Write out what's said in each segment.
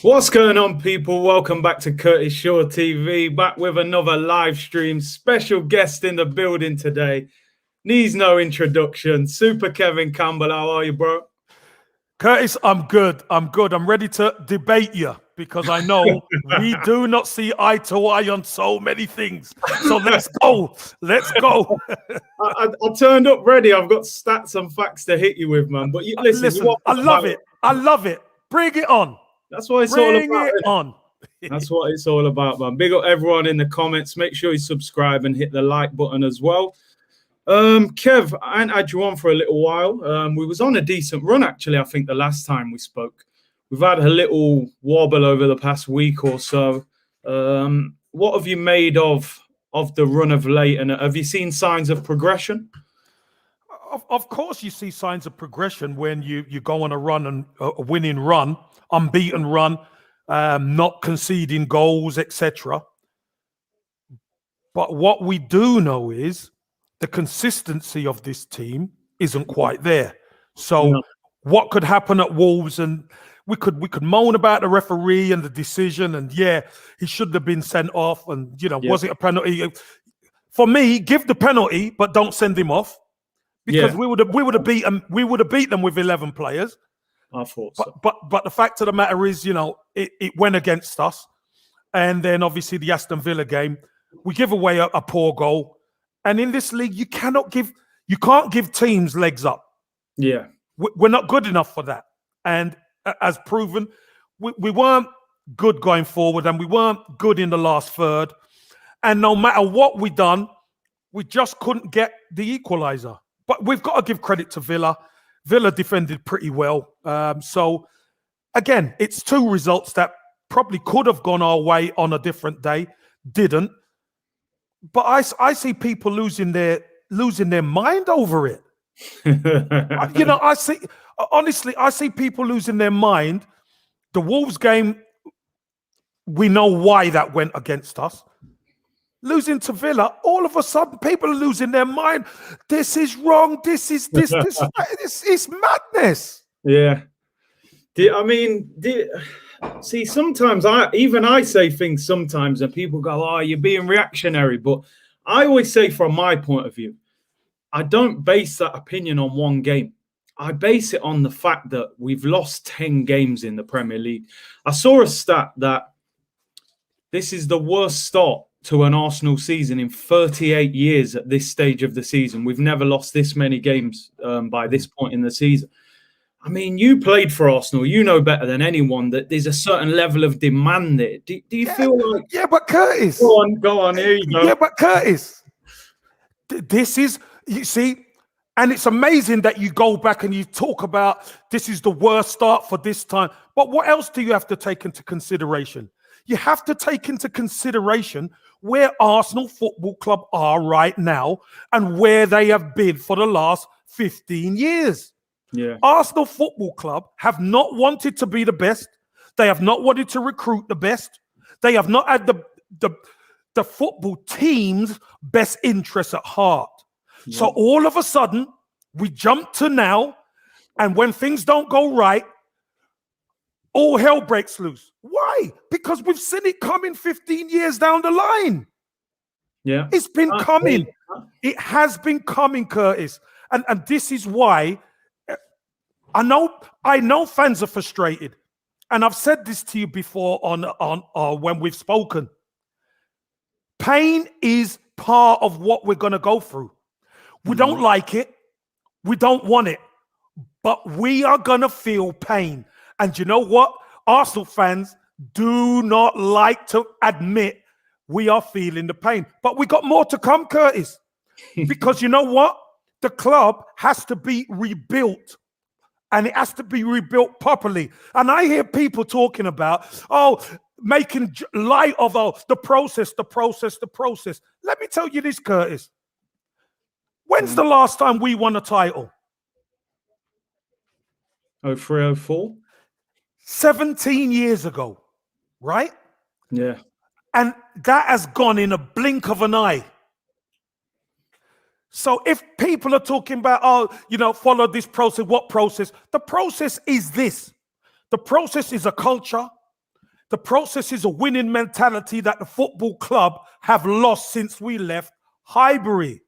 What's going on, people? Welcome back to Curtis Shaw TV, back with another live stream. Special guest in the building today. Needs no introduction. Super Kevin Campbell, how are you, bro? Curtis, I'm good. I'm ready to debate you because I know we do not see eye to eye on so many things. So let's go. Let's go. I turned up ready. I've got stats and facts to hit you with, man. But listen, I love it. I love it. Bring it on. That's what it's all about. Bring it on. That's what it's all about, man. Big up everyone in the comments. Make sure you subscribe and hit the like button as well. Kev, I ain't had you on for a little while. We was on a decent run, actually, I think, the last time we spoke. We've had a little wobble over the past week or so. What have you made of the run of late? And have you seen signs of progression? Of course, you see signs of progression when you go on a run and a winning run, unbeaten run, not conceding goals, etc. But what we do know is the consistency of this team isn't quite there. So what could happen at Wolves, and we could moan about the referee and the decision, and he should have been sent off, and was it a penalty? For me, give the penalty, but don't send him off, because we would have beat them with 11 players. I thought so. But the fact of the matter is, it went against us, and then obviously the Aston Villa game, we give away a poor goal. And in this league, you can't give teams legs up. Yeah. We're not good enough for that. And as proven, we weren't good going forward, and we weren't good in the last third. And no matter what we done, we just couldn't get the equaliser. But we've got to give credit to Villa. Villa defended pretty well. So, again, it's two results that probably could have gone our way on a different day, didn't. But I see people losing their mind over it. I see people losing their mind. The Wolves game, we know why that went against us. Losing to Villa, all of a sudden people are losing their mind. This is wrong. This is it's madness. Yeah. See, sometimes I say things sometimes and people go, "Oh, you're being reactionary." But I always say, from my point of view, I don't base that opinion on one game. I base it on the fact that we've lost 10 games in the Premier League. I saw a stat that this is the worst start to an Arsenal season in 38 years at this stage of the season. We've never lost this many games by this point in the season. I mean, you played for Arsenal. You know better than anyone that there's a certain level of demand there. Do you feel like... Yeah, but Curtis... Go on, here you go. Yeah, but Curtis, this is... You see, and it's amazing that you go back and you talk about this is the worst start for this time. But what else do you have to take into consideration? You have to take into consideration where Arsenal Football Club are right now and where they have been for the last 15 years. Yeah. Arsenal Football Club have not wanted to be the best. They have not wanted to recruit the best. They have not had the football team's best interests at heart. Yeah. So all of a sudden, we jump to now, and when things don't go right, all hell breaks loose. Why? Because we've seen it coming 15 years down the line. Yeah. It's been coming. It has been coming, Curtis. And this is why I know fans are frustrated. And I've said this to you before on when we've spoken. Pain is part of what we're going to go through. We don't like it. We don't want it. But we are going to feel pain. And you know what? Arsenal fans do not like to admit we are feeling the pain. But we got more to come, Curtis. Because you know what? The club has to be rebuilt. And it has to be rebuilt properly. And I hear people talking about, making light of the process. Let me tell you this, Curtis. When's the last time we won a title? 03, 04? 17 years ago, right? Yeah. And that has gone in a blink of an eye. So if people are talking about, follow this process, what process? The process is this. The process is a culture. The process is a winning mentality that the football club have lost since we left Highbury.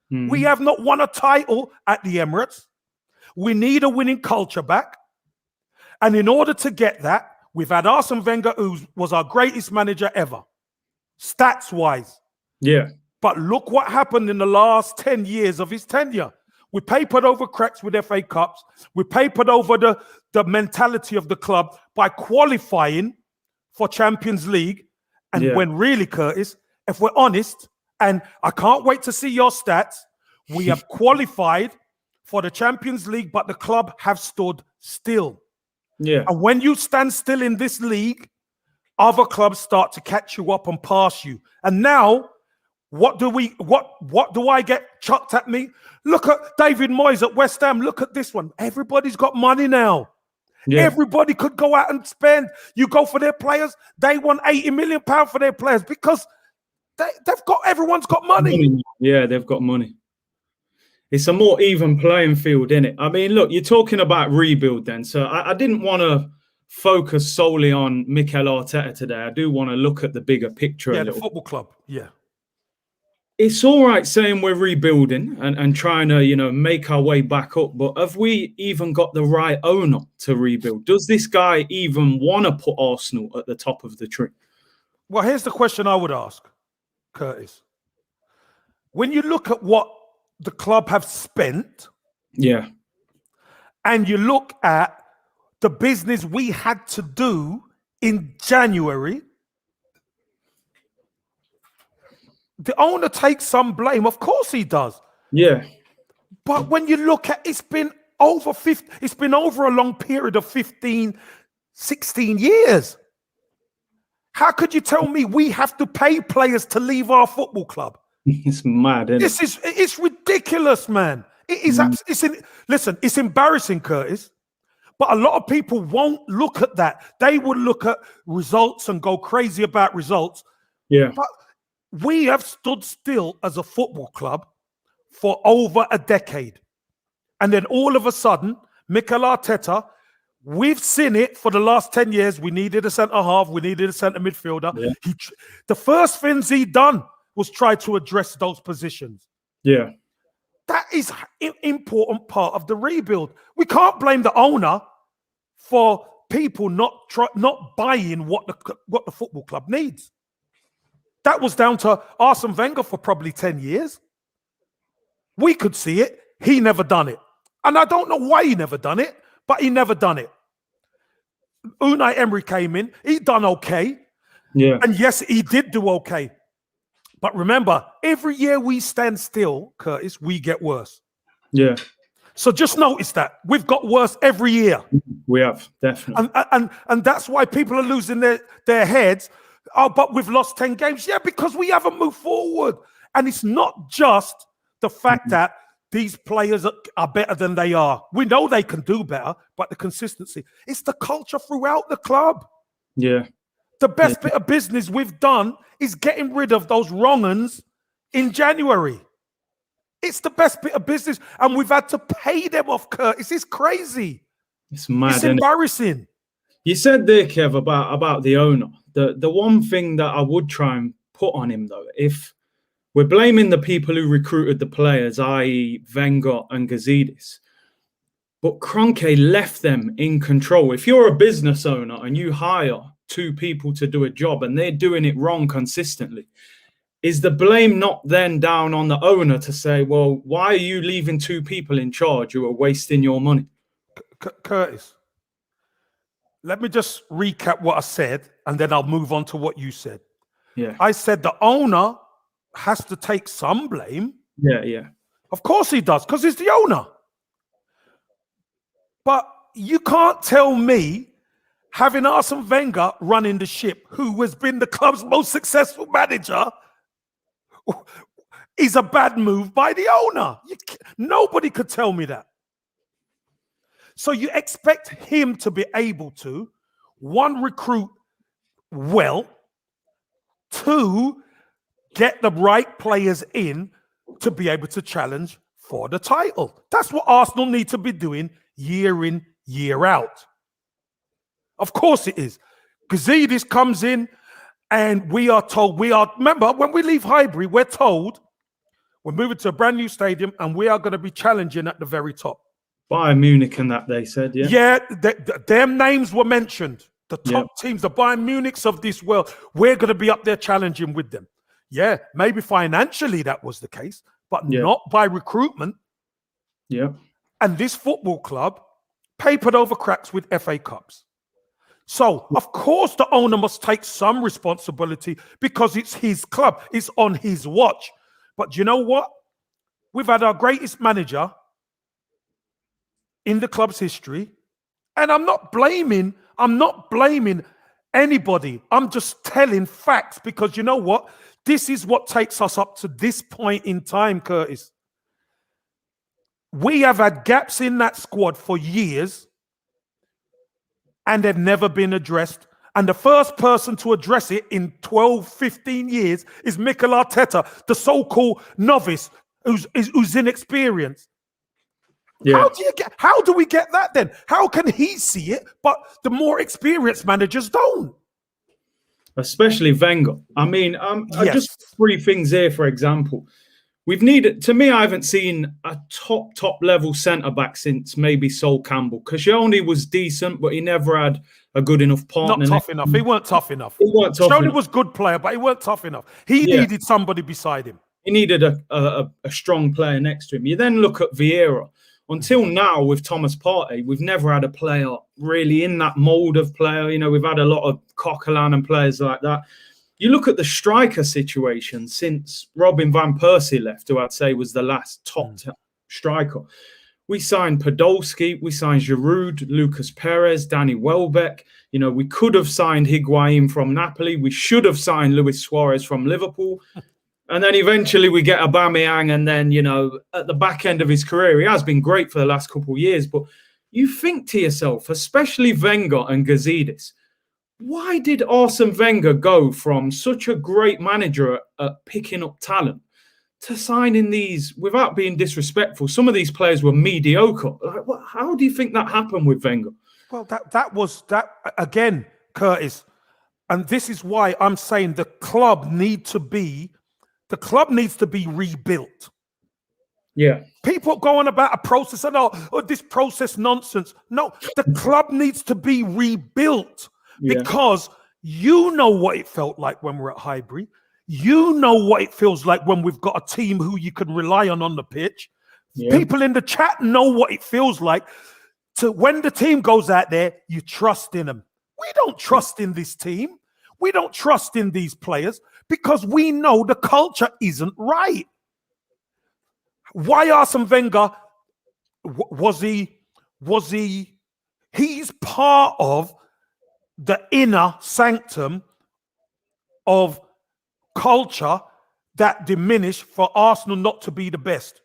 We have not won a title at the Emirates. We need a winning culture back. And in order to get that, we've had Arsene Wenger, who was our greatest manager ever, stats-wise. Yeah. But look what happened in the last 10 years of his tenure. We papered over cracks with FA Cups. We papered over the mentality of the club by qualifying for Champions League. And when really, Curtis, if we're honest, and I can't wait to see your stats, we have qualified for the Champions League, but the club have stood still. Yeah. And when you stand still in this league, other clubs start to catch you up and pass you. And now, what do I get chucked at me? Look at David Moyes at West Ham. Look at this one. Everybody's got money now. Yeah. Everybody could go out and spend. You go for their players. They want £80 million for their players because everyone's got money. Yeah, they've got money. It's a more even playing field, isn't it? I mean, look, you're talking about rebuild then. So I didn't want to focus solely on Mikel Arteta today. I do want to look at the bigger picture. Yeah, the football club. Yeah. It's all right saying we're rebuilding and trying to, make our way back up. But have we even got the right owner to rebuild? Does this guy even want to put Arsenal at the top of the tree? Well, here's the question I would ask, Curtis. When you look at what the club have spent, yeah, and you look at the business we had to do in January, the owner takes some blame. Of course he does. Yeah. But when you look at it's been over a long period of 15, 16 years. How could you tell me we have to pay players to leave our football club? It's mad, isn't it? It's ridiculous, man. It is. Listen, it's embarrassing, Curtis. But a lot of people won't look at that. They will look at results and go crazy about results. Yeah. But we have stood still as a football club for over a decade. And then all of a sudden, Mikel Arteta, we've seen it for the last 10 years. We needed a centre-half. We needed a centre midfielder. Yeah. The first things he done was try to address those positions. Yeah. That is an important part of the rebuild. We can't blame the owner for people not buying what the football club needs. That was down to Arsene Wenger for probably 10 years. We could see it. He never done it. And I don't know why he never done it, but he never done it. Unai Emery came in. He done okay. Yeah. And yes, he did do okay. But remember, every year we stand still, Curtis, we get worse. Yeah. So just notice that. We've got worse every year. We have, definitely. And that's why people are losing their heads. Oh, but we've lost 10 games. Yeah, because we haven't moved forward. And it's not just the fact that these players are better than they are. We know they can do better, but the consistency. It's the culture throughout the club. Yeah. The best bit of business we've done is getting rid of those wrong-uns in January. It's the best bit of business. And we've had to pay them off, Curtis. It's crazy. It's mad. It's embarrassing. You said there, Kev, about the owner. The one thing that I would try and put on him, though, if we're blaming the people who recruited the players, i.e. Wenger and Gazidis, but Kroenke left them in control. If you're a business owner and you hire two people to do a job and they're doing it wrong consistently, is the blame not then down on the owner to say, well, why are you leaving two people in charge who are wasting your money? Curtis, let me just recap what I said and then I'll move on to what you said. Yeah. I said the owner has to take some blame. Yeah. Of course he does, because he's the owner. But you can't tell me having Arsene Wenger running the ship, who has been the club's most successful manager, is a bad move by the owner. Nobody could tell me that. So you expect him to be able to, one, recruit well, two, get the right players in to be able to challenge for the title. That's what Arsenal need to be doing year in, year out. Of course it is. Gazidis comes in, and we are told, remember, when we leave Highbury, we're told we're moving to a brand new stadium and we are going to be challenging at the very top. Bayern Munich and that, they said, yeah. Yeah, them names were mentioned. The top teams, the Bayern Munichs of this world, we're going to be up there challenging with them. Yeah, maybe financially that was the case, but not by recruitment. Yeah. And this football club papered over cracks with FA Cups. So, of course, the owner must take some responsibility because it's his club. It's on his watch. But you know what? We've had our greatest manager in the club's history. And I'm not blaming anybody. I'm just telling facts because you know what? This is what takes us up to this point in time, Curtis. We have had gaps in that squad for years. And they've never been addressed. And the first person to address it in 12, 15 years is Mikel Arteta, the so-called novice who's inexperienced. Yeah. How do we get that then? How can he see it, but the more experienced managers don't? Especially Wenger. I mean, just three things here, for example. We've needed, to me, I haven't seen a top level centre-back since maybe Sol Campbell. Koscielny was decent, but he never had a good enough partner. Not tough enough. He weren't tough enough. Koscielny was a good player, but he weren't tough enough. He needed somebody beside him. He needed a strong player next to him. You then look at Vieira. Until now, with Thomas Partey, we've never had a player really in that mould of player. You know, we've had a lot of Coquelin and players like that. You look at the striker situation since Robin van Persie left, who I'd say was the last top striker. We signed Podolski, we signed Giroud, Lucas Perez, Danny Welbeck. You know, we could have signed Higuain from Napoli. We should have signed Luis Suarez from Liverpool. And then eventually we get Aubameyang. And then, you know, at the back end of his career, he has been great for the last couple of years. But you think to yourself, especially Wenger and Gazidis, why did Arsene Wenger go from such a great manager at picking up talent to signing these, without being disrespectful, some of these players were mediocre? Like, how do you think that happened with Wenger? Well, that was again, Curtis, and this is why I'm saying the club needs to be rebuilt. Yeah. People go on about a process and this process nonsense. No, the club needs to be rebuilt. Because you know what it felt like when we're at Highbury. You know what it feels like when we've got a team who you can rely on the pitch. Yeah. People in the chat know what it feels like to when the team goes out there, you trust in them. We don't trust in this team. We don't trust in these players because we know the culture isn't right. Why Arsene Wenger he's part of the inner sanctum of culture that diminished for Arsenal not to be the best.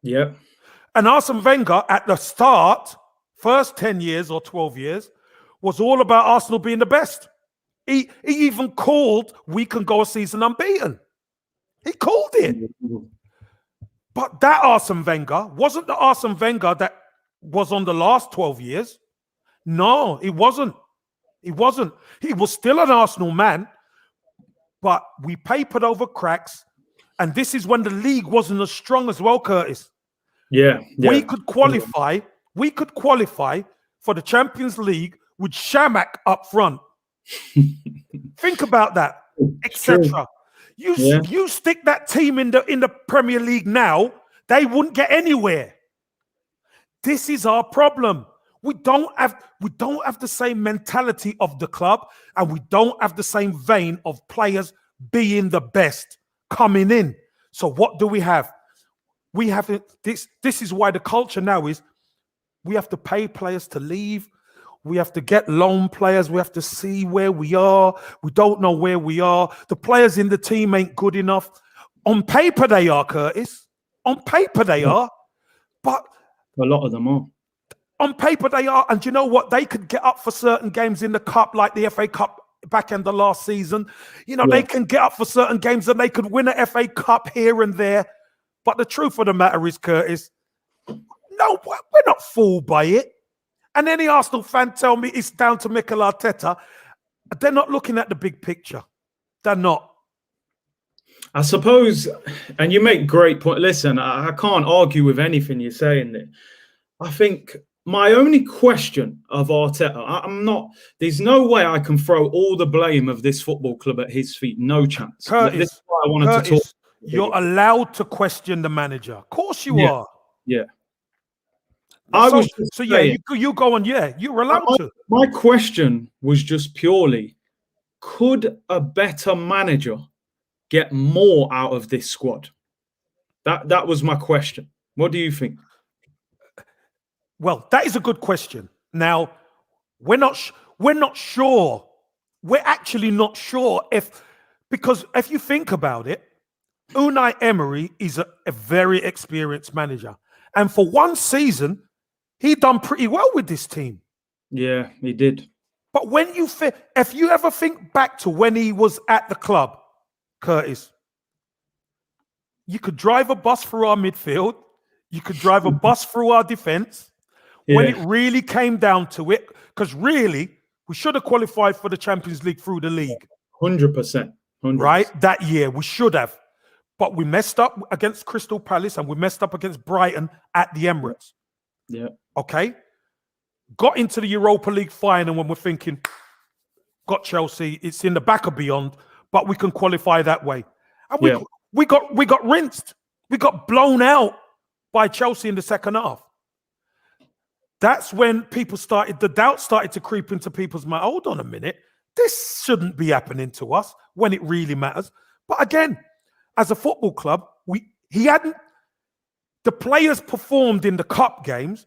Yeah. And Arsene Wenger at the start, first 10 years or 12 years, was all about Arsenal being the best. He even called we can go a season unbeaten. He called it. But that Arsene Wenger wasn't the Arsene Wenger that was on the last 12 years. No, it wasn't. He wasn't. He was still an Arsenal man, but we papered over cracks. And this is when the league wasn't as strong as well, Curtis. Yeah. We could qualify. We could qualify for the Champions League with Shamak up front. Think about that, etc. You stick that team in the Premier League now, they wouldn't get anywhere. This is our problem. We don't have the same mentality of the club, and we don't have the same vein of players being the best coming in. So what do we have? We have this. This is why the culture now is we have to pay players to leave. We have to get loan players. We have to see where we are. We don't know where we are. The players in the team ain't good enough. On paper they are, Curtis. On paper they are, but a lot of them are. On paper, they are. And you know what? They could get up for certain games in the Cup, like the FA Cup back end of last season. You know, they can get up for certain games and they could win a FA Cup here and there. But the truth of the matter is, Curtis, no, we're not fooled by it. And any Arsenal fan tell me it's down to Mikel Arteta. They're not looking at the big picture. They're not. I suppose, and you make great point. Listen, I can't argue with anything you're saying there. I think my only question of Arteta, I'm not. There's no way I can throw all the blame of this football club at his feet. No chance. This is why I wanted to talk. You're allowed to question the manager. Of course you are. Yeah. You go on. Yeah, you're allowed to. My question was just purely, could a better manager get more out of this squad? That was my question. What do you think? Well, that is a good question. Now, we're not sure. We're actually not sure because if you think about it, Unai Emery is a very experienced manager, and for one season, he done pretty well with this team. Yeah, he did. But if you ever think back to when he was at the club, Curtis, you could drive a bus through our midfield. You could drive a bus through our defense. Yeah. When it really came down to it, because really, we should have qualified for the Champions League through the league. 100%. Right? That year, we should have. But we messed up against Crystal Palace and we messed up against Brighton at the Emirates. Yeah. Okay? Got into the Europa League final when we're thinking, got Chelsea, it's in the back of beyond, but we can qualify that way. And we got rinsed. We got blown out by Chelsea in the second half. That's when the doubt started to creep into people's mind. Hold on a minute. This shouldn't be happening to us when it really matters. But again, as a football club, the players performed in the cup games,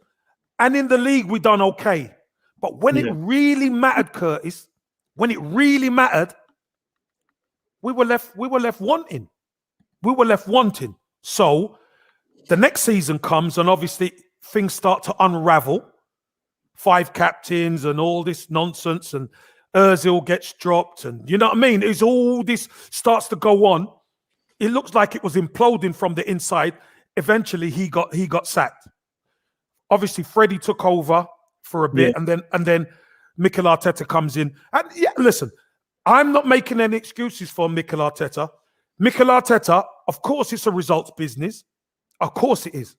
and in the league we done okay. But when it really mattered, Curtis, when it really mattered, we were left wanting. We were left wanting. So the next season comes, and obviously things start to unravel. 5 captains and all this nonsense, and Ozil gets dropped, and you know what I mean? It's all this starts to go on. It looks like it was imploding from the inside. Eventually, he got sacked. Obviously, Freddie took over for a bit, and then Mikel Arteta comes in. And listen, I'm not making any excuses for Mikel Arteta. Mikel Arteta, of course, it's a results business. Of course, it is.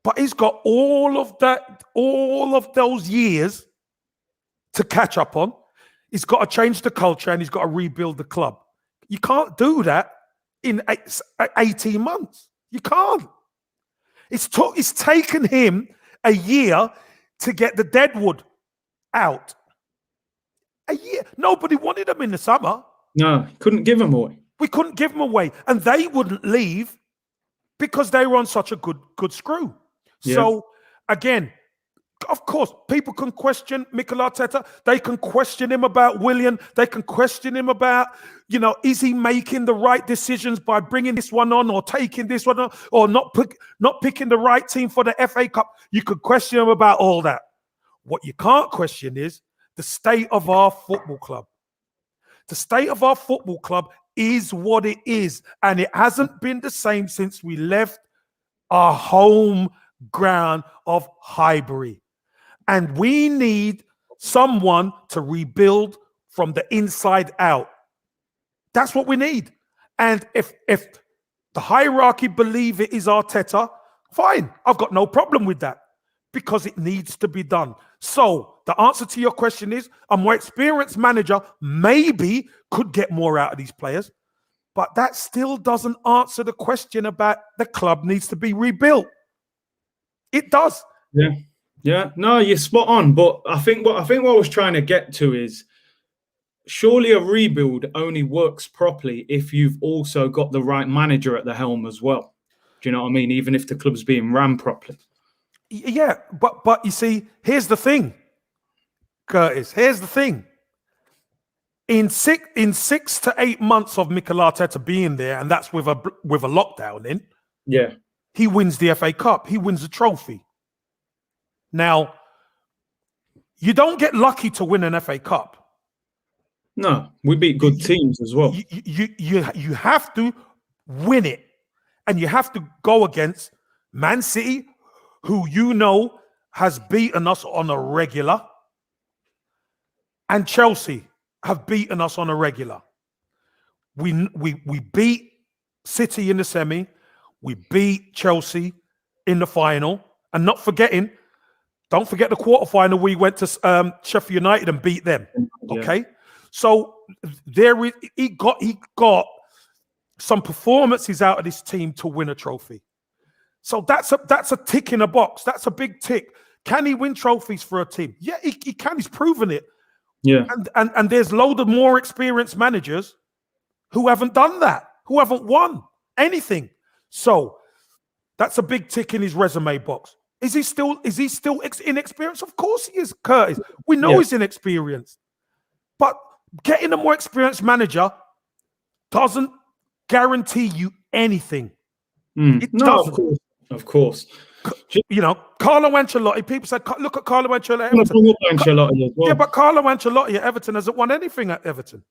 But he's got all of those years to catch up on. He's got to change the culture and he's got to rebuild the club. You can't do that in 18 months. You can't. It's taken him a year to get the deadwood out. A year. Nobody wanted him in the summer. No, couldn't give him away. We couldn't give him away. And they wouldn't leave because they were on such a good screw. Yeah. So, again, of course, people can question Mikel Arteta. They can question him about Willian. They can question him about, is he making the right decisions by bringing this one on or taking this one on or not picking the right team for the FA Cup? You could question him about all that. What you can't question is the state of our football club. The state of our football club is what it is, and it hasn't been the same since we left our home ground of Highbury. And we need someone to rebuild from the inside out. That's what we need. And if the hierarchy believe it is Arteta, fine. I've got no problem with that because it needs to be done. So the answer to your question is a more experienced manager maybe could get more out of these players, but that still doesn't answer the question about the club needs to be rebuilt. It does. Yeah. No, you're spot on. But I think what I was trying to get to is surely a rebuild only works properly if you've also got the right manager at the helm as well. Do you know what I mean? Even if the club's being run properly. Yeah, but you see, here's the thing, Curtis. Here's the thing. In 6 to 8 months of Mikel Arteta being there, and that's with a lockdown in. Yeah. He wins the FA Cup. He wins the trophy. Now, you don't get lucky to win an FA Cup. No, we beat good teams as well. You have to win it. And you have to go against Man City, who has beaten us on a regular, and Chelsea, have beaten us on a regular. We beat City in the semi. We beat Chelsea in the final. And don't forget the quarterfinal. We went to Sheffield United and beat them. Okay, so he got some performances out of this team to win a trophy. So that's a tick in a box. That's a big tick. Can he win trophies for a team? Yeah, he can. He's proven it. Yeah, and there's loads of more experienced managers who haven't done that, who haven't won anything. So that's a big tick in his resume box. Is he still inexperienced? Of course he is, Curtis. We know he's inexperienced. But getting a more experienced manager doesn't guarantee you anything. It doesn't. Of course. You know, Carlo Ancelotti, people said, look at Carlo Ancelotti at Everton. Yeah, but Carlo Ancelotti at Everton hasn't won anything at Everton.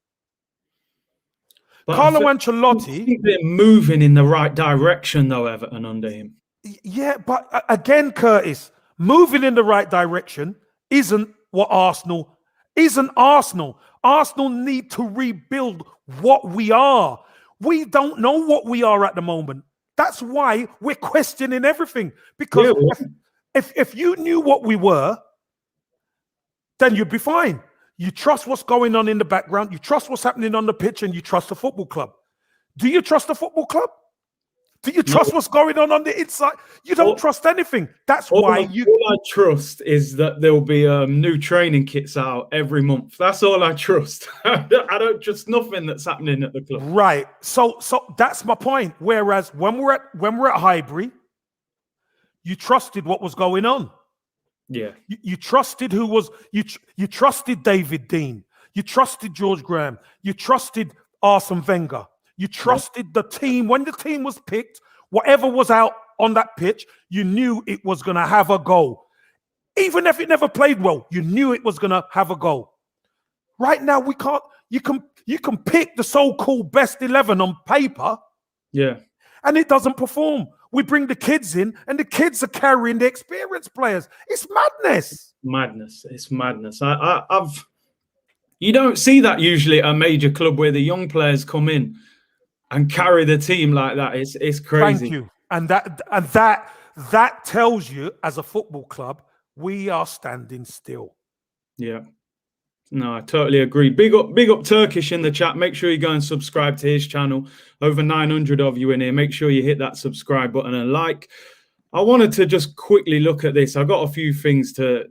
But Carlo Ancelotti... I think they're moving in the right direction, though, Everton, under him. Yeah, but again, Curtis, moving in the right direction isn't what Arsenal isn't. Arsenal need to rebuild what we are. We don't know what we are at the moment. That's why we're questioning everything. Because if you knew what we were, then you'd be fine. You trust what's going on in the background. You trust what's happening on the pitch, and you trust the football club. Do you trust the football club? Do you trust what's going on the inside? You don't trust anything. That's why all I trust is that there'll be new training kits out every month. That's all I trust. I don't trust nothing that's happening at the club. Right. So that's my point. Whereas when we're at Highbury, you trusted what was going on. Yeah. You trusted you trusted David Dean. You trusted George Graham. You trusted Arsene Wenger. You trusted the team. When the team was picked, whatever was out on that pitch, you knew it was going to have a goal. Even if it never played well, you knew it was going to have a goal. Right now, we can't. You can pick the so-called best 11 on paper, and it doesn't perform. We bring the kids in, and the kids are carrying the experienced players. It's madness. It's madness. You don't see that usually at a major club where the young players come in and carry the team like that. It's crazy. Thank you. And that tells you, as a football club, we are standing still. Yeah. No, I totally agree. Big up Turkish in the chat. Make sure you go and subscribe to his channel. Over 900 of you in here. Make sure you hit that subscribe button and like. I wanted to just quickly look at this. I got a few things to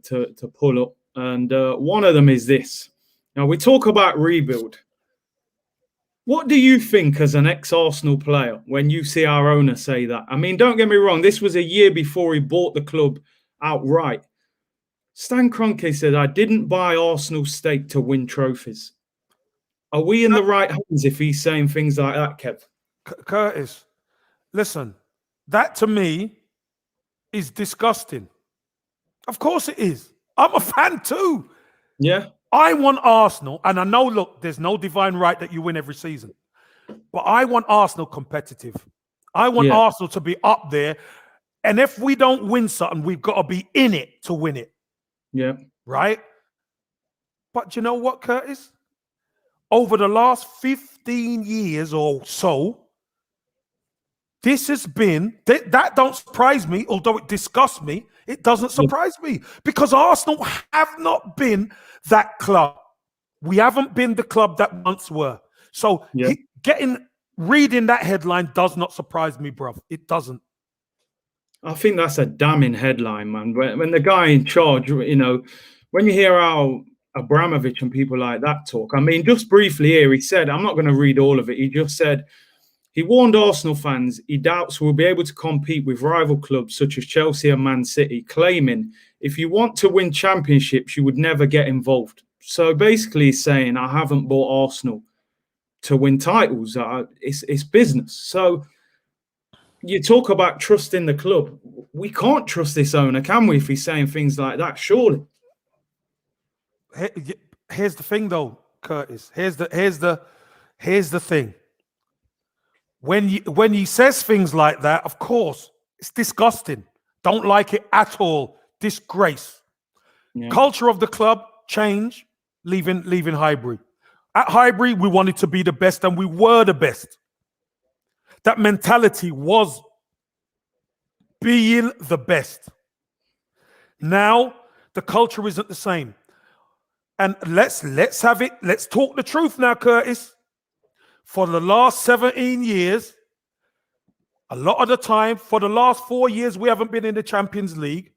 pull up, and one of them is this. Now, we talk about rebuild. What do you think as an ex-Arsenal player when you see our owner say that? I mean, don't get me wrong. This was a year before he bought the club outright. Stan Kroenke said, I didn't buy Arsenal stake to win trophies. Are we in the right hands if he's saying things like that, Kev? Curtis, listen, that to me is disgusting. Of course it is. I'm a fan too. Yeah. I want Arsenal, and I know, look, there's no divine right that you win every season, but I want Arsenal competitive. I want Arsenal to be up there, and if we don't win something, we've got to be in it to win it. Yeah. Right? But you know what, Curtis? Over the last 15 years or so, this has been, that don't surprise me, although it disgusts me, it doesn't surprise me, because Arsenal have not been that club. We haven't been the club that once were. So reading that headline does not surprise me, bruv. It doesn't. I think that's a damning headline, man. When the guy in charge, you know, when you hear how Abramovich and people like that talk, I mean, just briefly here, he said, I'm not going to read all of it. He just said, he warned Arsenal fans he doubts we'll be able to compete with rival clubs such as Chelsea and Man City, claiming if you want to win championships, you would never get involved. So basically he's saying, I haven't bought Arsenal to win titles. It's business. So you talk about trusting the club. We can't trust this owner, can we, if he's saying things like that, surely? Here's the thing, though, Curtis. Here's the thing. When he says things like that, of course, it's disgusting. Don't like it at all. Disgrace. Yeah. Culture of the club, change, leaving Highbury. At Highbury, we wanted to be the best, and we were the best. That mentality was being the best. Now, the culture isn't the same. And let's have it. Let's talk the truth now, Curtis. For the last 17 years, a lot of the time, for the last 4 years, we haven't been in the Champions League.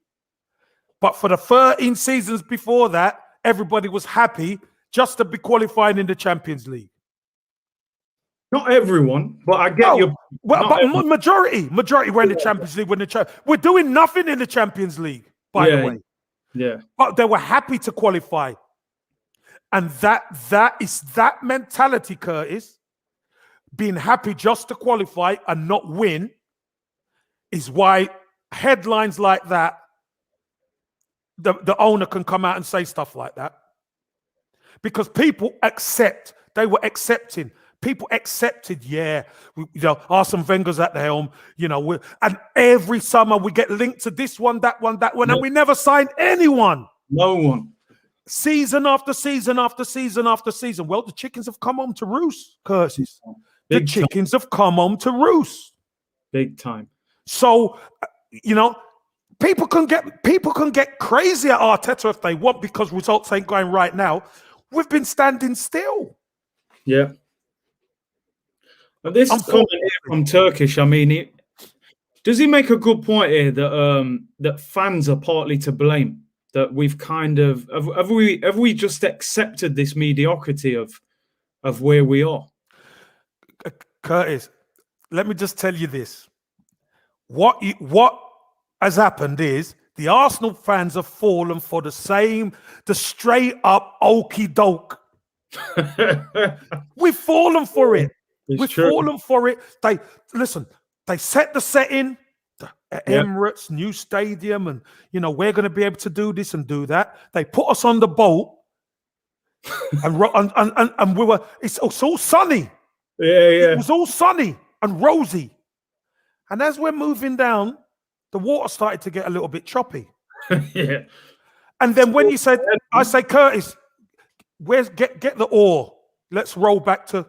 But for the 13 seasons before that, everybody was happy just to be qualifying in the Champions League. Not everyone, but I get your. Well, but majority were in the Champions League. We're doing nothing in the Champions League, by the way. Yeah. But they were happy to qualify. And that is that mentality, Curtis, being happy just to qualify and not win, is why headlines like that, the owner can come out and say stuff like that. Because people accept, they were accepting. People accepted, Arsene Wenger's at the helm, and every summer we get linked to this one, that one, and we never signed anyone. No one. Season after season after season after season. Well, the chickens have come home to roost, Curses. The chickens have come home to roost. Big time. So, people can get crazy at Arteta if they want because results ain't going right now. We've been standing still. Yeah. But this comment here from Turkish, I mean, does he make a good point here that that fans are partly to blame? That we've kind of have we just accepted this mediocrity of where we are? Curtis, let me just tell you this. What has happened is the Arsenal fans have fallen for the straight up okie doke. We've fallen for it. We've fallen for it. They set the setting, Emirates, new stadium, and we're going to be able to do this and do that. They put us on the boat, and we were. It's all sunny. Yeah. It was all sunny and rosy, and as we're moving down, the water started to get a little bit choppy. Yeah. And then when you said, I say, Curtis, get the oar. Let's roll back to.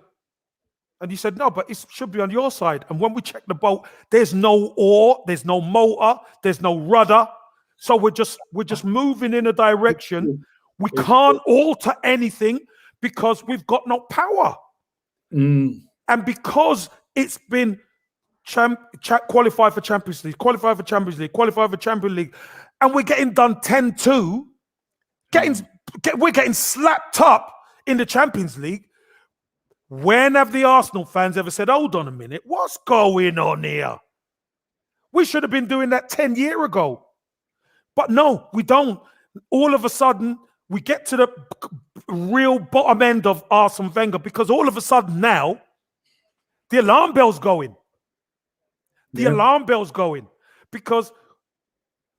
And you said, no, but it should be on your side. And when we check the boat, there's no oar, there's no motor, there's no rudder. So we're just moving in a direction. We can't alter anything because we've got no power. And because it's been qualified for Champions League, qualified for Champions League, qualified for Champions League, and we're getting done 10-2, we're getting slapped up in the Champions League. When have the Arsenal fans ever said, hold on a minute, what's going on here? We should have been doing that 10 years ago. But no, we don't. All of a sudden, we get to the real bottom end of Arsene Wenger because all of a sudden now, the alarm bell's going. The alarm bell's going. Because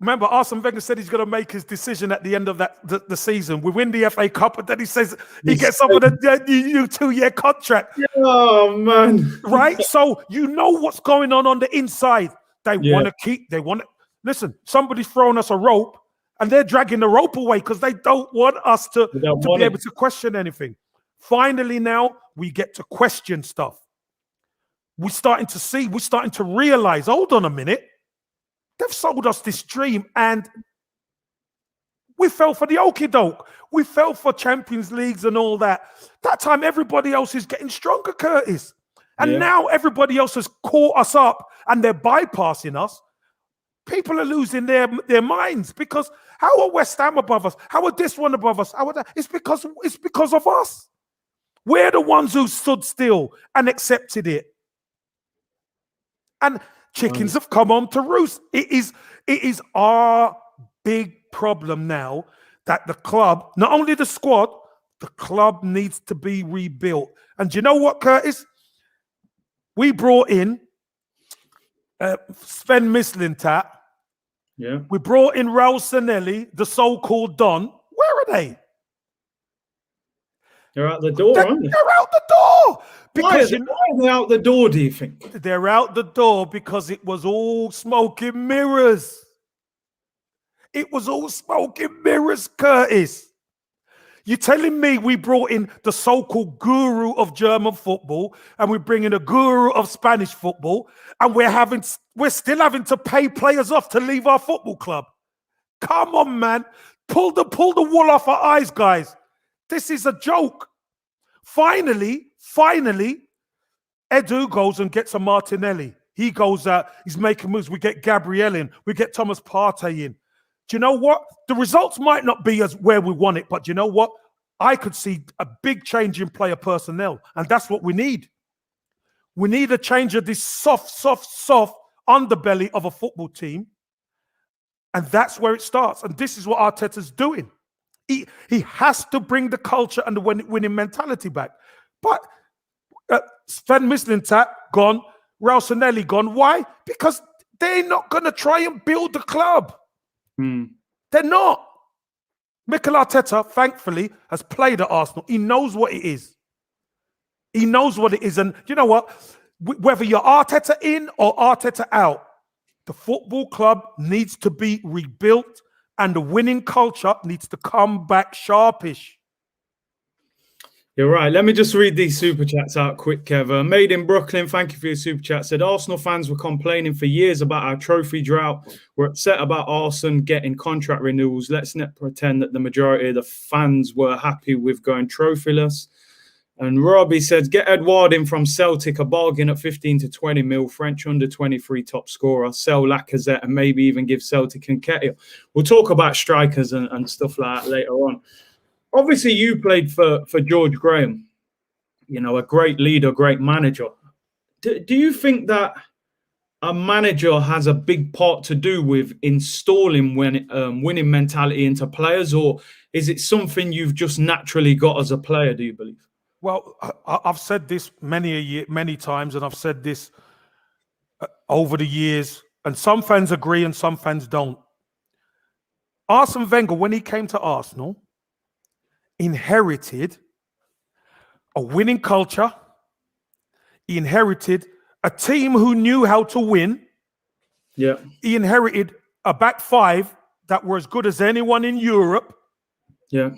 remember, Arsene Wenger said he's going to make his decision at the end of the season. We win the FA Cup, and then he says he gets up with a new 2-year contract. Oh, man. Right? So you know what's going on the inside. They want to listen, somebody's throwing us a rope, and they're dragging the rope away because they don't want us to be able to question anything. Finally, now we get to question stuff. We're starting to realize, hold on a minute. They've sold us this dream, and we fell for the okie doke. We fell for Champions Leagues and all that. That time, everybody else is getting stronger, Curtis. And now everybody else has caught us up, and they're bypassing us. People are losing their minds because how are West Ham above us? How are this one above us? It's because of us. We're the ones who stood still and accepted it. And chickens have come on to roost. It is our big problem now that the club, not only the squad, the club needs to be rebuilt. And do you know what, Curtis? We brought in Sven Mislintat. Yeah. We brought in Raul Sanelli, the so-called Don. Where are they? They're out the door, aren't they? They're out the door. Because why are they out the door, do you think? They're out the door because it was all smoke and mirrors. It was all smoke and mirrors, Curtis. You're telling me we brought in the so-called guru of German football and we bring in a guru of Spanish football, and we're still having to pay players off to leave our football club? Come on, man. Pull the wool off our eyes, guys. This is a joke. Finally, Edu goes and gets a Martinelli. He goes out, he's making moves. We get Gabriel in, we get Thomas Partey in. Do you know what? The results might not be as where we want it, but you know what? I could see a big change in player personnel, and that's what we need. We need a change of this soft underbelly of a football team, and that's where it starts. And this is what Arteta's doing. He has to bring the culture and the winning mentality back. But Sven Mislintat gone, Ralstonelli gone. Why? Because they're not going to try and build the club. They're not. Mikel Arteta, thankfully, has played at Arsenal. He knows what it is. He knows what it is. And you know what? Whether you're Arteta in or Arteta out, the football club needs to be rebuilt and the winning culture needs to come back sharpish. You're right. Let me just read these super chats out quick, Kev. Made in Brooklyn, thank you for your super chat. Said Arsenal fans were complaining for years about our trophy drought. We're upset about Arsenal getting contract renewals. Let's not pretend that the majority of the fans were happy with going trophyless. And Robbie says, get Edouard in from Celtic, a bargain at 15 to 20 mil, French under 23 top scorer, sell Lacazette and maybe even give Celtic and Nketiah. We'll talk about strikers and stuff like that later on. Obviously, you played for George Graham, you know, a great leader, great manager. Do you think that a manager has a big part to do with installing winning mentality into players, or is it something you've just naturally got as a player, do you believe? Well, I've said this many times, and I've said this over the years, and some fans agree and some fans don't. Arsene Wenger, when he came to Arsenal, inherited a winning culture. He inherited a team who knew how to win. Yeah. He inherited a back five that were as good as anyone in Europe. Yeah.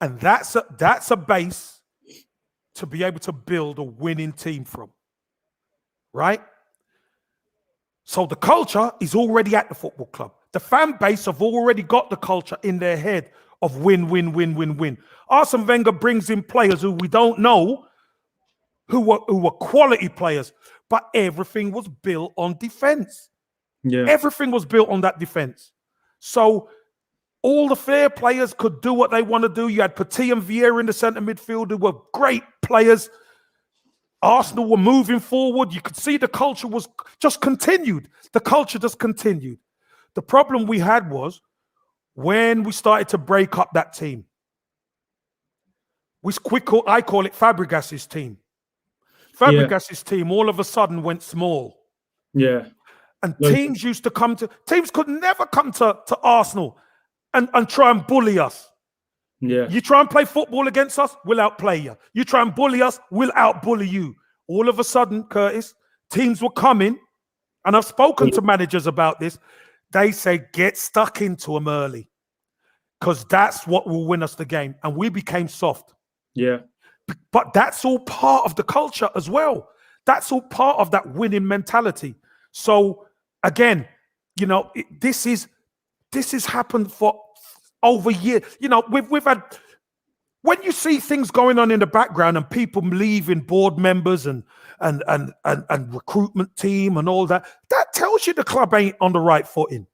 And that's a base to be able to build a winning team from. Right? So the culture is already at the football club. The fan base have already got the culture in their head of win, win, win, win, win. Arsene Wenger brings in players who we don't know, who were quality players, but everything was built on defense. Yeah. Everything was built on that defense. So all the fair players could do what they want to do. You had Petit and Vieira in the centre midfield who were great players. Arsenal were moving forward. You could see the culture was just continued. The culture just continued. The problem we had was when we started to break up that team. I call it Fabregas's team. Fabregas's team all of a sudden went small. Yeah. And teams could never come to Arsenal and try and bully us. Yeah. You try and play football against us, we'll outplay you. You try and bully us, we'll outbully you. All of a sudden, Curtis, teams were coming, and I've spoken to managers about this. They say, get stuck into them early because that's what will win us the game. And we became soft. Yeah. But that's all part of the culture as well. That's all part of that winning mentality. So again, you know, this has happened for over years. You know, we've had, when you see things going on in the background and people leaving, board members and recruitment team and all that, that tells you the club ain't on the right footing.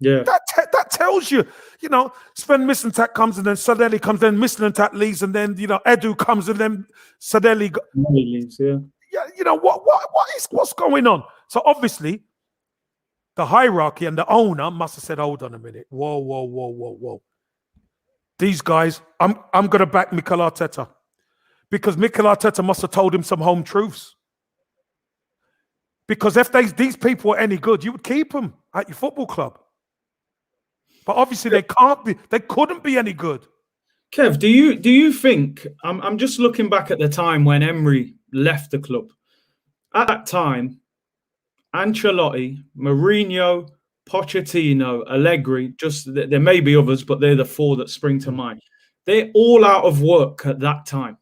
Yeah. That tells you, you know, Sven Mislintat comes and then Sardelli comes, then Mislintat leaves, and then, you know, Edu comes and then Sardelli leaves, yeah. Yeah, you know, what's going on? So obviously, the hierarchy and the owner must have said, hold on a minute. Whoa. These guys, I'm going to back Mikel Arteta because Mikel Arteta must have told him some home truths. Because if these people are any good, you would keep them at your football club. But obviously they couldn't be any good. Kev, do you think, I'm just looking back at the time when Emery left the club. At that time, Ancelotti, Mourinho, Pochettino, Allegri, there may be others, but they're the four that spring to mind. they're all out of work at that time.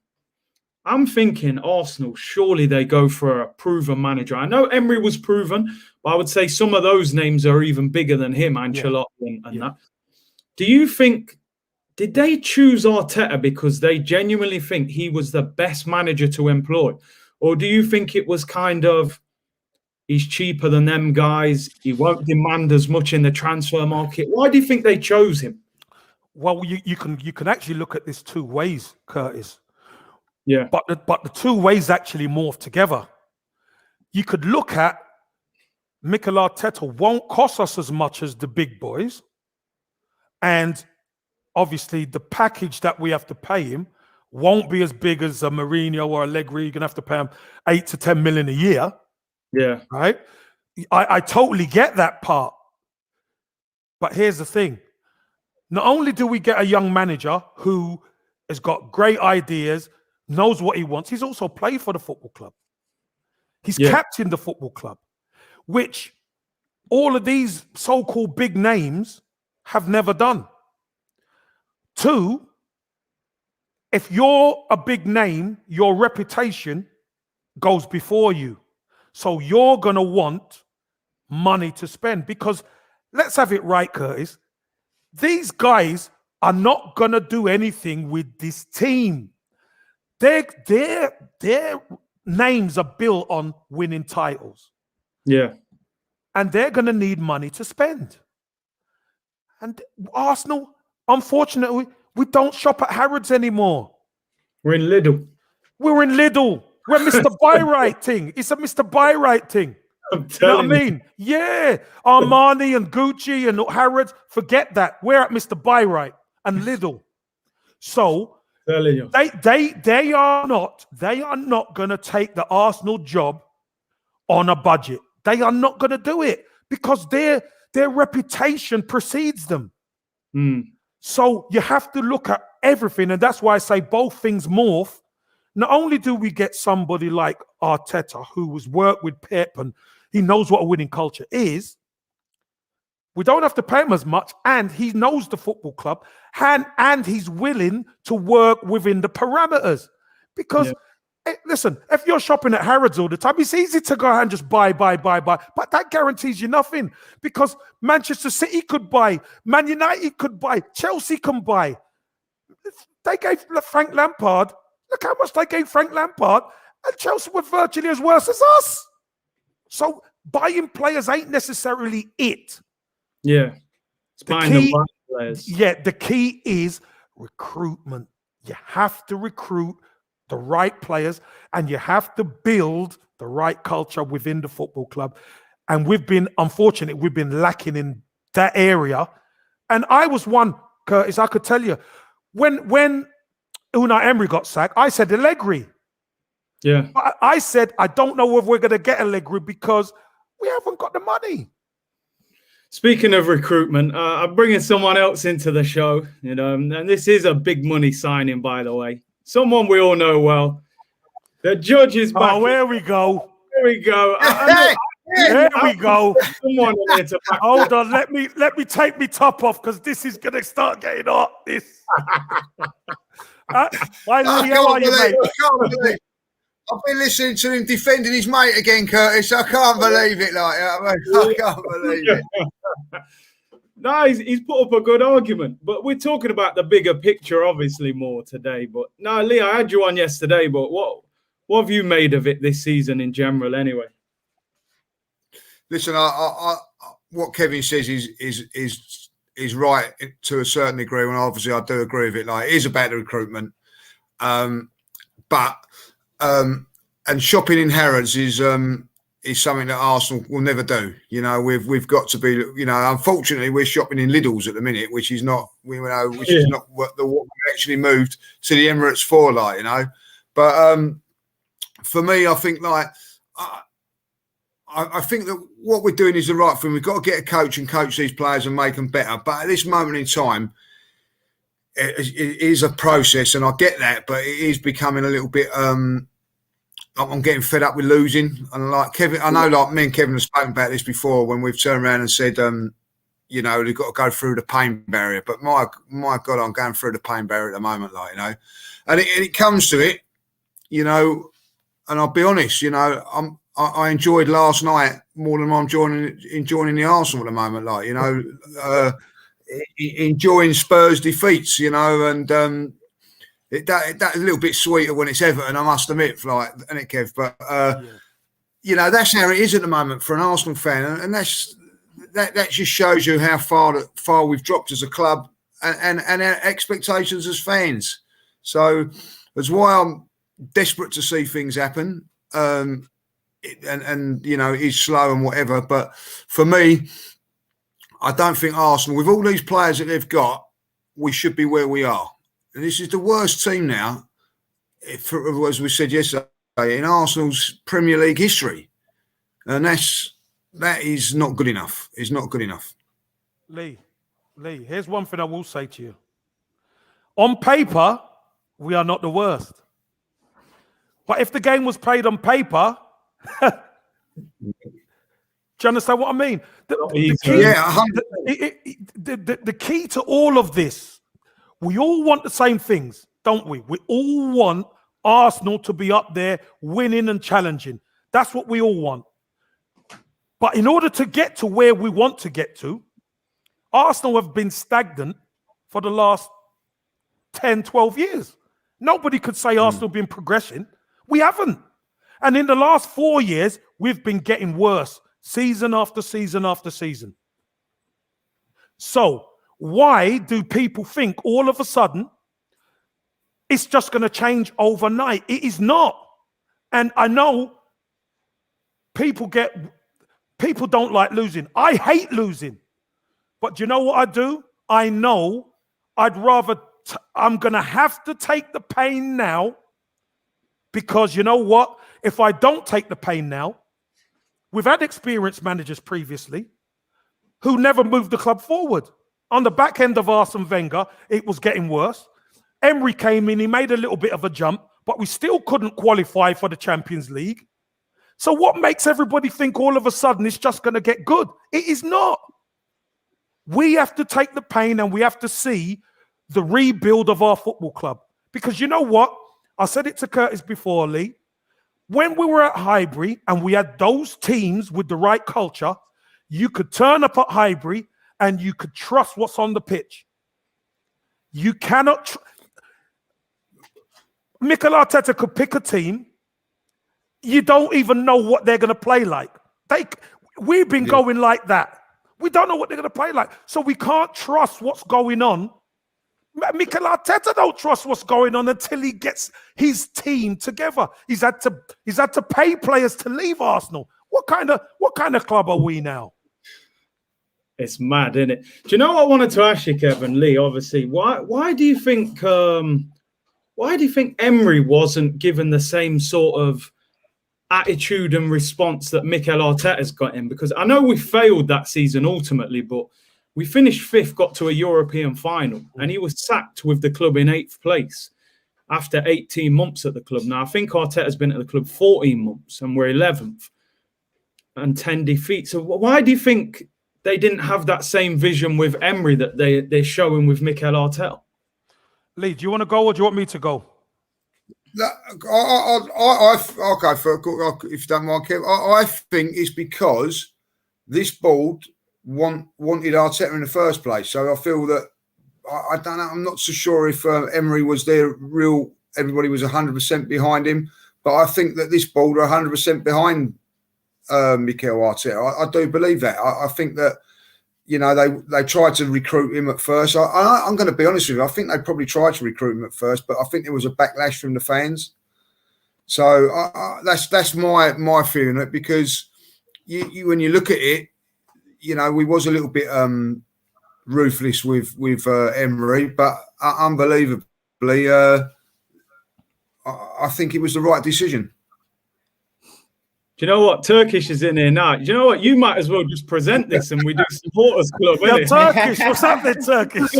I'm thinking Arsenal, surely they go for a proven manager. I know Emery was proven, but I would say some of those names are even bigger than him, Ancelotti and that. Do you think, did they choose Arteta because they genuinely think he was the best manager to employ? Or do you think it was kind of, he's cheaper than them guys, he won't demand as much in the transfer market? Why do you think they chose him? Well, you can actually look at this two ways, Curtis. Yeah. But the two ways actually morph together. You could look at Mikel Arteta won't cost us as much as the big boys. And obviously the package that we have to pay him won't be as big as a Mourinho or Allegri. You're going to have to pay him 8 to 10 million a year. Yeah. Right? I totally get that part. But here's the thing. Not only do we get a young manager who has got great ideas, knows what he wants, he's also played for the football club. He's captained the football club, which all of these so-called big names have never done. 2, if you're a big name, your reputation goes before you. So you're going to want money to spend because let's have it right, Curtis. These guys are not going to do anything with this team. Their names are built on winning titles. Yeah. And they're going to need money to spend. And Arsenal, unfortunately, we don't shop at Harrods anymore. We're in Lidl. We're in Lidl. We're Mr. Buy Right thing. It's a Mr. Buy Right thing. I'm You know what I telling mean? Yeah. Armani and Gucci and Harrods, forget that. We're at Mr. Buy Right and Lidl. So telling you. they are not going to take the Arsenal job on a budget. They are not going to do it because their reputation precedes them. So you have to look at everything, and that's why I say both things morph. Not only do we get somebody like Arteta who has worked with Pep and he knows what a winning culture is, we don't have to pay him as much, and he knows the football club, and he's willing to work within the parameters. Because, listen, if you're shopping at Harrods all the time, it's easy to go and just buy. But that guarantees you nothing because Manchester City could buy, Man United could buy, Chelsea can buy. They gave Frank Lampard, look how much they gave Frank Lampard, and Chelsea were virtually as worse as us. So buying players ain't necessarily it. Yeah. It's buying the right players. Yeah, the key is recruitment. You have to recruit the right players and you have to build the right culture within the football club. And we've been lacking in that area. And I was one, Curtis, I could tell you, when Unai Emery got sacked, I said Allegri. Yeah. I said, I don't know if we're going to get Allegri because we haven't got the money. Speaking of recruitment, I'm bringing someone else into the show, and this is a big money signing, by the way. Someone we all know well. The judge is back. Oh, here we go. Here we go. Here we go. Someone in here to back. Hold on, let me take my top off because this is going to start getting hot. This. Why, Louis, how are you, mate? I've been listening to him defending his mate again, Curtis. I can't believe it. I can't believe it. No, he's put up a good argument, but we're talking about the bigger picture, obviously, more today. But no, Lee, I had you on yesterday, but what have you made of it this season in general, anyway? Listen, what Kevin says is right to a certain degree, and obviously I do agree with it. It is about the recruitment, but. And shopping in Harrods is something that Arsenal will never do. We've got to be. Unfortunately, we're shopping in Lidl's at the minute, which is not. Is not what we actually moved to the Emirates for. But for me, I think I think that what we're doing is the right thing. We've got to get a coach and coach these players and make them better. But at this moment in time, it is a process, and I get that, but it is becoming a little bit. I'm getting fed up with losing, and like Kevin, I know, like me and Kevin have spoken about this before when we've turned around and said, you know, they've got to go through the pain barrier. But my God, I'm going through the pain barrier at the moment, like, you know. And it comes to it, you know, and I'll be honest, you know, I enjoyed last night more than I'm enjoying the Arsenal at the moment, like, you know, enjoying Spurs defeats, you know, and that's a little bit sweeter when it's Everton, I must admit, like, isn't it, Kev? But you know, that's how it is at the moment for an Arsenal fan, and that just shows you how far we've dropped as a club and our expectations as fans. So that's why I'm desperate to see things happen. And you know, it's slow and whatever, but for me, I don't think Arsenal, with all these players that they've got, we should be where we are. And this is the worst team now, as we said yesterday, in Arsenal's Premier League history. And that is not good enough. It's not good enough. Lee, here's one thing I will say to you. On paper, we are not the worst. But if the game was played on paper, do you understand what I mean? The key to all of this, we all want the same things, don't we? We all want Arsenal to be up there, winning and challenging. That's what we all want. But in order to get to where we want to get to, Arsenal have been stagnant for the last 10, 12 years. Nobody could say Arsenal have been progressing. We haven't. And in the last 4 years, we've been getting worse, season after season after season. So why do people think all of a sudden it's just going to change overnight? It is not. And I know people don't like losing. I hate losing. But do you know what I do? I know I'm going to have to take the pain now, because you know what? If I don't take the pain now, we've had experienced managers previously who never moved the club forward. On the back end of Arsene Wenger, it was getting worse. Emery came in, he made a little bit of a jump, but we still couldn't qualify for the Champions League. So what makes everybody think all of a sudden it's just going to get good? It is not. We have to take the pain and we have to see the rebuild of our football club. Because you know what? I said it to Curtis before, Lee. When we were at Highbury and we had those teams with the right culture, you could turn up at Highbury and you could trust what's on the pitch. You cannot... Mikel Arteta could pick a team. You don't even know what they're going to play like. We've been going like that. We don't know what they're going to play like. So we can't trust what's going on. Mikel Arteta don't trust what's going on until he gets his team together. He's had to pay players to leave Arsenal. What kind of club are we now? It's mad, isn't it? Do you know what I wanted to ask you, Kevin Lee? Obviously, why do you think Emery wasn't given the same sort of attitude and response that Mikel Arteta's got in? Because I know we failed that season ultimately, but we finished 5th, got to a European final, and he was sacked with the club in 8th place after 18 months at the club. Now, I think Arteta's been at the club 14 months, and we're 11th and 10 defeats. So why do you think they didn't have that same vision with Emery that they're showing with Mikel Arteta? Lee, do you want to go or do you want me to go? I'll go for it, if you don't mind, Kev. I think it's because this board wanted Arteta in the first place. So I feel that, I don't know, I'm not so sure if Emery was there everybody was 100% behind him. But I think that this board are 100% behind Mikel Arteta. I do believe that. I think that, you know, they tried to recruit him at first. I'm going to be honest with you. I think they probably tried to recruit him at first, but I think there was a backlash from the fans. So that's my feeling, because you when you look at it, you know, we was a little bit ruthless with Emery, but unbelievably, I think it was the right decision. Do you know what? Turkish is in here now. Do you know what? You might as well just present this and we do supporters club. Yeah, Turkish. What's happening, Turkish?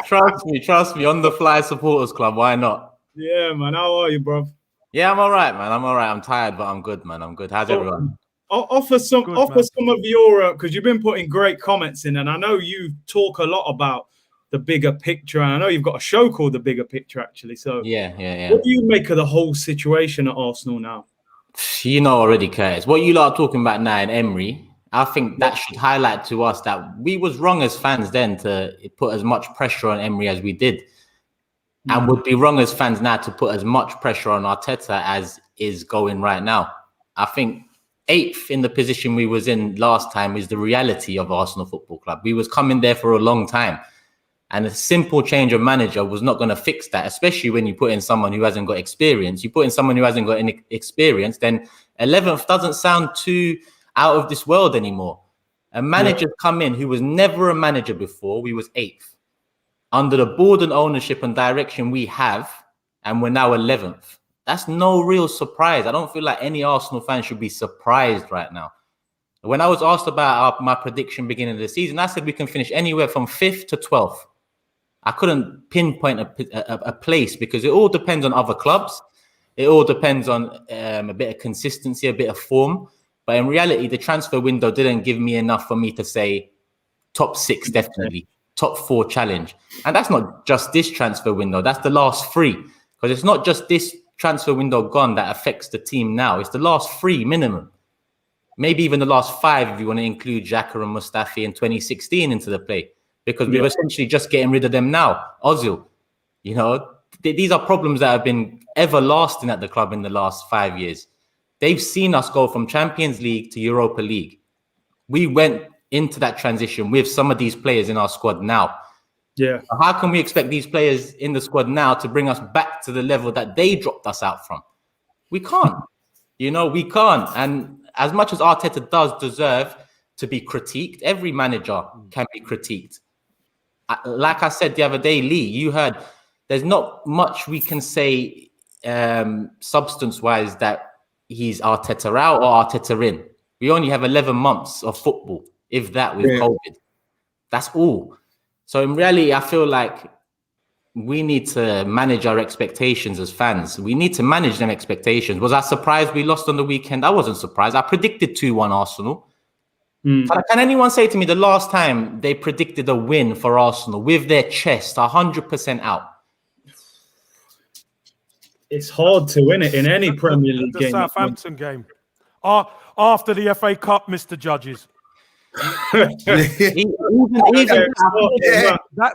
Trust me. On the fly supporters club. Why not? Yeah, man. How are you, bro? Yeah, I'm all right, man. I'm all right. I'm tired, but I'm good, man. I'm good. How's everyone? offer some Good, offer man. some of your because you've been putting great comments in, and I know you talk a lot about the bigger picture. And I know you've got a show called The Bigger Picture, actually. So Yeah. what do you make of the whole situation at Arsenal now? You know already, Curtis. What you lot are talking about now in Emery, I think that should highlight to us that we was wrong as fans then to put as much pressure on Emery as we did. And would be wrong as fans now to put as much pressure on Arteta as is going right now. I think 8th in the position we was in last time is the reality of Arsenal Football Club. We was coming there for a long time. And a simple change of manager was not going to fix that, especially when you put in someone who hasn't got experience. You put in someone who hasn't got any experience, then 11th doesn't sound too out of this world anymore. A manager come in who was never a manager before. We was 8th. Under the board and ownership and direction we have, and we're now 11th. That's no real surprise. I don't feel like any Arsenal fan should be surprised right now. When I was asked about my prediction beginning of the season, I said we can finish anywhere from 5th to 12th. I couldn't pinpoint a place because it all depends on other clubs. It all depends on a bit of consistency, a bit of form. But in reality, the transfer window didn't give me enough for me to say top 6, definitely. Top 4 challenge. And that's not just this transfer window. That's the last 3. Because it's not just this transfer window gone that affects the team now. It's the last 3 minimum. Maybe even the last 5 if you want to include Xhaka and Mustafi in 2016 into the play. Because we're essentially just getting rid of them now. Ozil, these are problems that have been everlasting at the club in the last 5 years. They've seen us go from Champions League to Europa League. We went into that transition with some of these players in our squad now. Yeah. How can we expect these players in the squad now to bring us back to the level that they dropped us out from? We can't. We can't. And as much as Arteta does deserve to be critiqued, every manager can be critiqued. Like I said the other day, Lee, you heard there's not much we can say substance-wise that he's Arteta out or Arteta in. We only have 11 months of football, if that, with COVID. That's all. So in reality, I feel like we need to manage our expectations as fans. We need to manage them expectations. Was I surprised we lost on the weekend? I wasn't surprised. I predicted 2-1 Arsenal. Can anyone say to me the last time they predicted a win for Arsenal with their chest 100% out? It's hard to win it in any Premier League game. The Southampton game. After the FA Cup, Mr. Judges.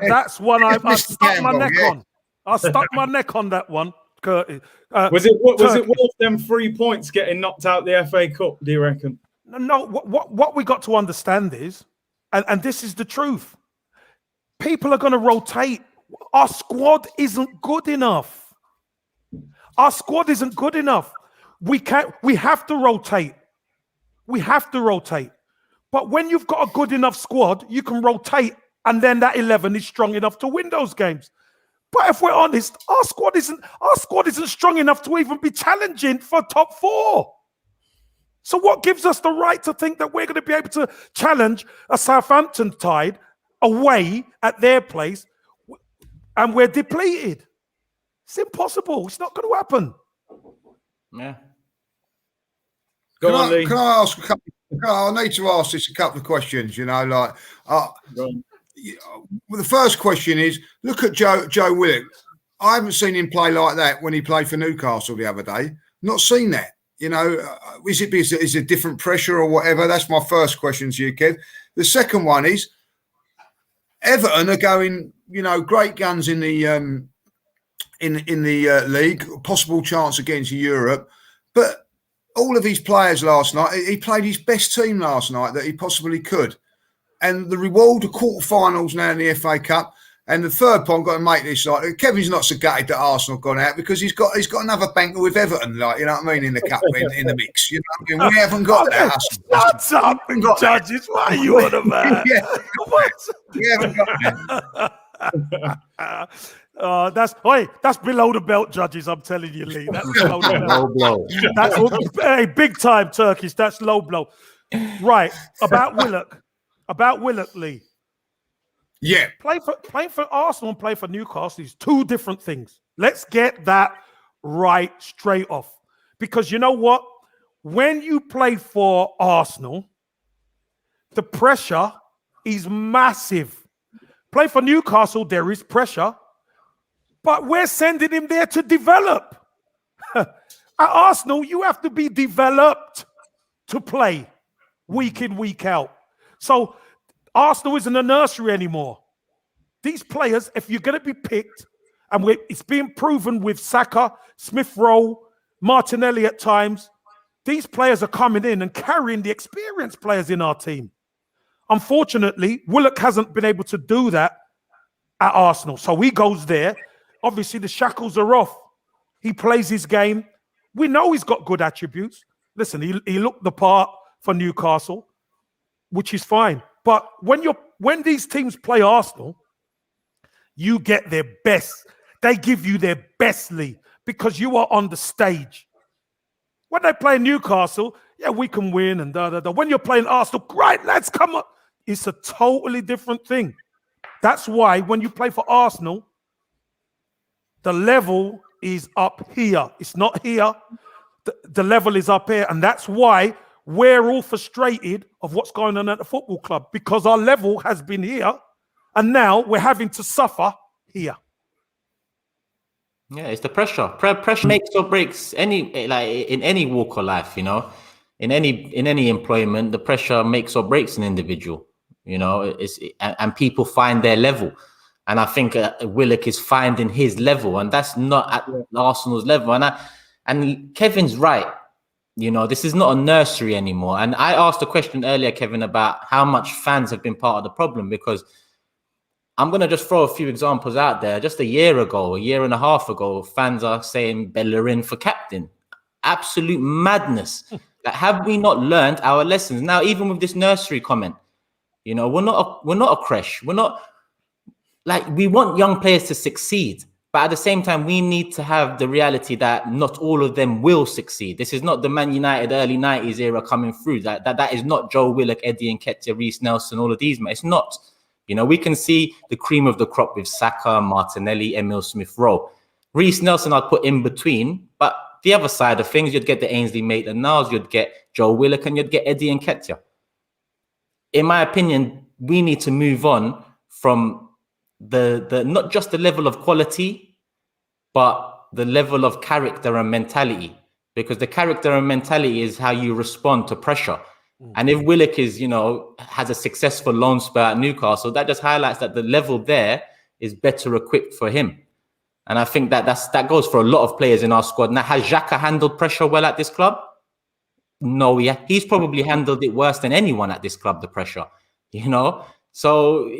That's one I stuck my neck on. I stuck my neck on that one, Curtis. Was it worth them 3 points getting knocked out the FA Cup, do you reckon? No, what we got to understand is, and this is the truth, people are going to rotate. Our squad isn't good enough. Our squad isn't good enough. We have to rotate. We have to rotate. But when you've got a good enough squad, you can rotate, and then that 11 is strong enough to win those games. But if we're honest, our squad isn't strong enough to even be challenging for top 4. So what gives us the right to think that we're going to be able to challenge a Southampton side away at their place and we're depleted? It's impossible. It's not going to happen. Yeah. Go on, Lee. Can I ask a couple? I need to ask this a couple of questions. Well, the first question is: look at Joe Willock. I haven't seen him play like that when he played for Newcastle the other day. Not seen that. Is it because is it different pressure or whatever? That's my first question to you, Kev. The second one is Everton are going, great guns in the league, possible chance against Europe, but all of his players last night, he played his best team last night that he possibly could, and the reward of quarterfinals now in the FA Cup. And the third point, I've got to make this like Kevin's not so gutted that Arsenal gone out because he's got another banker with Everton, like in the cup in the mix. We haven't got that. What's up, Judges? What are you on about? We haven't got that. That's below the belt, Judges. I'm telling you, Lee. That's below the belt. Low blow. Hey, big time, Turkish. That's low blow. Right. About Willock, Lee. Yeah. Playing for Arsenal and playing for Newcastle is 2 different things. Let's get that right straight off. Because you know what? when you play for Arsenal, the pressure is massive. Play for Newcastle, there is pressure, but we're sending him there to develop. At Arsenal, you have to be developed to play week in, week out. So Arsenal isn't a nursery anymore. These players, if you're going to be picked, and it's being proven with Saka, Smith Rowe, Martinelli at times, these players are coming in and carrying the experienced players in our team. Unfortunately, Willock hasn't been able to do that at Arsenal. So he goes there. Obviously, the shackles are off. He plays his game. We know he's got good attributes. Listen, he looked the part for Newcastle, which is fine. But when these teams play Arsenal, you get their best. They give you their best, Lee, because you are on the stage. When they play Newcastle, yeah, we can win and da-da-da. When you're playing Arsenal, great, let's come up. It's a totally different thing. That's why when you play for Arsenal, the level is up here. It's not here. The level is up here. And that's why we're all frustrated of what's going on at the football club, because our level has been here and now we're having to suffer here. Yeah, it's the pressure. Pressure makes or breaks in any walk of life, you know. In any employment, the pressure makes or breaks an individual, you know. And people find their level, and I think Willock is finding his level, and that's not at Arsenal's level. And Kevin's right, you know. This is not a nursery anymore. And I asked a question earlier, Kevin, about how much fans have been part of the problem, because I'm going to just throw a few examples out there. Just a year and a half ago, fans are saying Bellerin for captain. Absolute madness. Like, have we not learned our lessons? Now, even with this nursery comment, you know, we're not a creche. We're not, like, we want young players to succeed. But at the same time, we need to have the reality that not all of them will succeed. This is not the Man United early 90s era coming through. That is not Joe Willock, Eddie Nketiah, Reece Nelson, all of these. It's not. You know, we can see the cream of the crop with Saka, Martinelli, Emil Smith Rowe. Reece Nelson I'd put in between, but the other side of things, you'd get the Ainsley Maitland-Niles, you'd get Joe Willock, and you'd get Eddie Nketiah. In my opinion, we need to move on from the not just the level of quality, but the level of character and mentality, because the character and mentality is how you respond to pressure. And if Willock is, you know, has a successful loan spell at Newcastle, that just highlights that the level there is better equipped for him. And I think that goes for a lot of players in our squad. Now, has Xhaka handled pressure well at this club? No, he's probably handled it worse than anyone at this club, the pressure, you know? So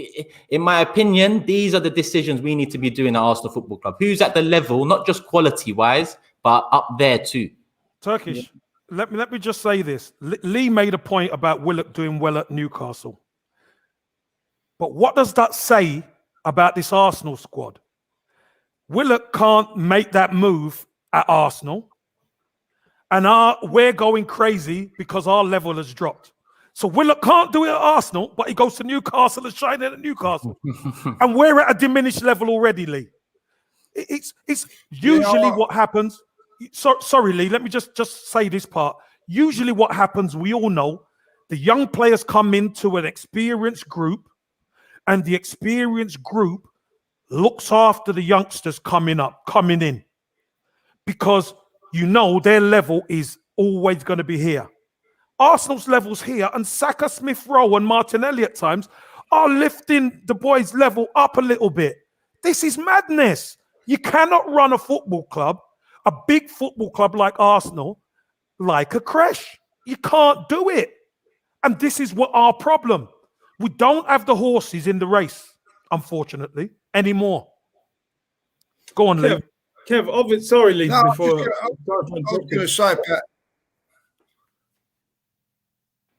in my opinion, these are the decisions we need to be doing at Arsenal Football Club. Who's at the level, not just quality-wise, but up there too. Turkish. Yeah. Let me just say this. Lee made a point about Willock doing well at Newcastle. But what does that say about this Arsenal squad? Willock can't make that move at Arsenal. And we're going crazy because our level has dropped. So Willock can't do it at Arsenal, but he goes to Newcastle and shines at Newcastle. And we're at a diminished level already, Lee. It's usually what happens. Sorry, Lee, let me just say this part. Usually what happens, we all know, the young players come into an experienced group, and the experienced group looks after the youngsters coming in. Because you know their level is always going to be here. Arsenal's level's here, and Saka, Smith Rowe, and Martinelli at times are lifting the boys' level up a little bit. This is madness. You cannot run a football club, a big football club like Arsenal, like a creche. You can't do it. And this is what our problem. We don't have the horses in the race, unfortunately, anymore. Go on, Lee. Kev, sorry, Lee. No, before I was going to say, Pat.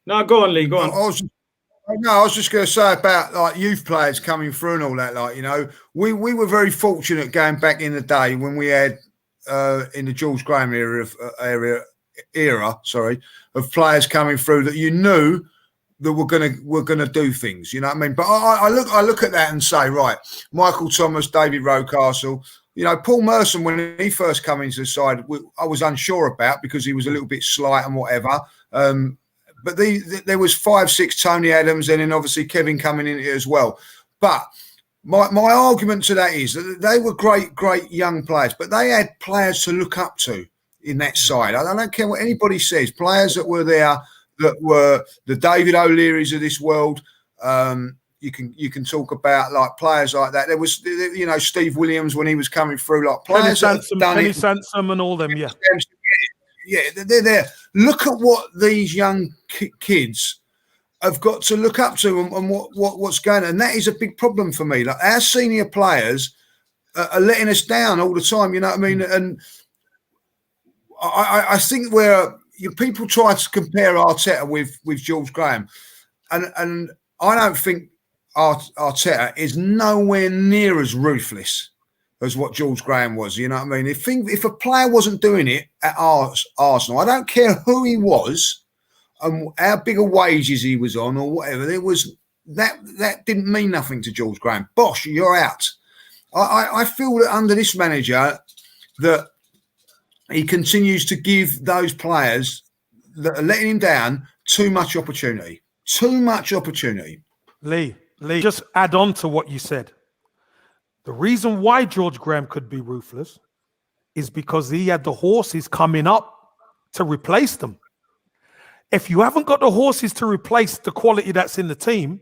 No, go on, Lee. Go on. I was just going to say about like youth players coming through and all that. Like, you know, we were very fortunate going back in the day when we had in the George Graham era of players coming through that you knew that were gonna do things. You know what I mean? But I look at that and say, right, Michael Thomas, David Rocastle. You know, Paul Merson, when he first came into the side, I was unsure about because he was a little bit slight and whatever. But there was 5, 6 Tony Adams, and then obviously Kevin coming in here as well. But my argument to that is that they were great young players, but they had players to look up to in that side. I don't care what anybody says. Players that were there, that were the David O'Learys of this world. You can talk about like players like that. There was, you know, Steve Williams when he was coming through, like players Kenny Sansom and all them, yeah. Yeah, they're there. Look at what these young kids have got to look up to and what's going on. And that is a big problem for me. Like our senior players are letting us down all the time, you know what I mean? And I think people try to compare Arteta with George Graham. And I don't think Arteta is nowhere near as ruthless as what George Graham was. You know what I mean? If a player wasn't doing it at Arsenal, I don't care who he was and how big a wages he was on or whatever, there was that didn't mean nothing to George Graham. Bosh, you're out. I feel that under this manager that he continues to give those players that are letting him down too much opportunity. Too much opportunity. Lee, just add on to what you said. The reason why George Graham could be ruthless is because he had the horses coming up to replace them. If you haven't got the horses to replace the quality that's in the team,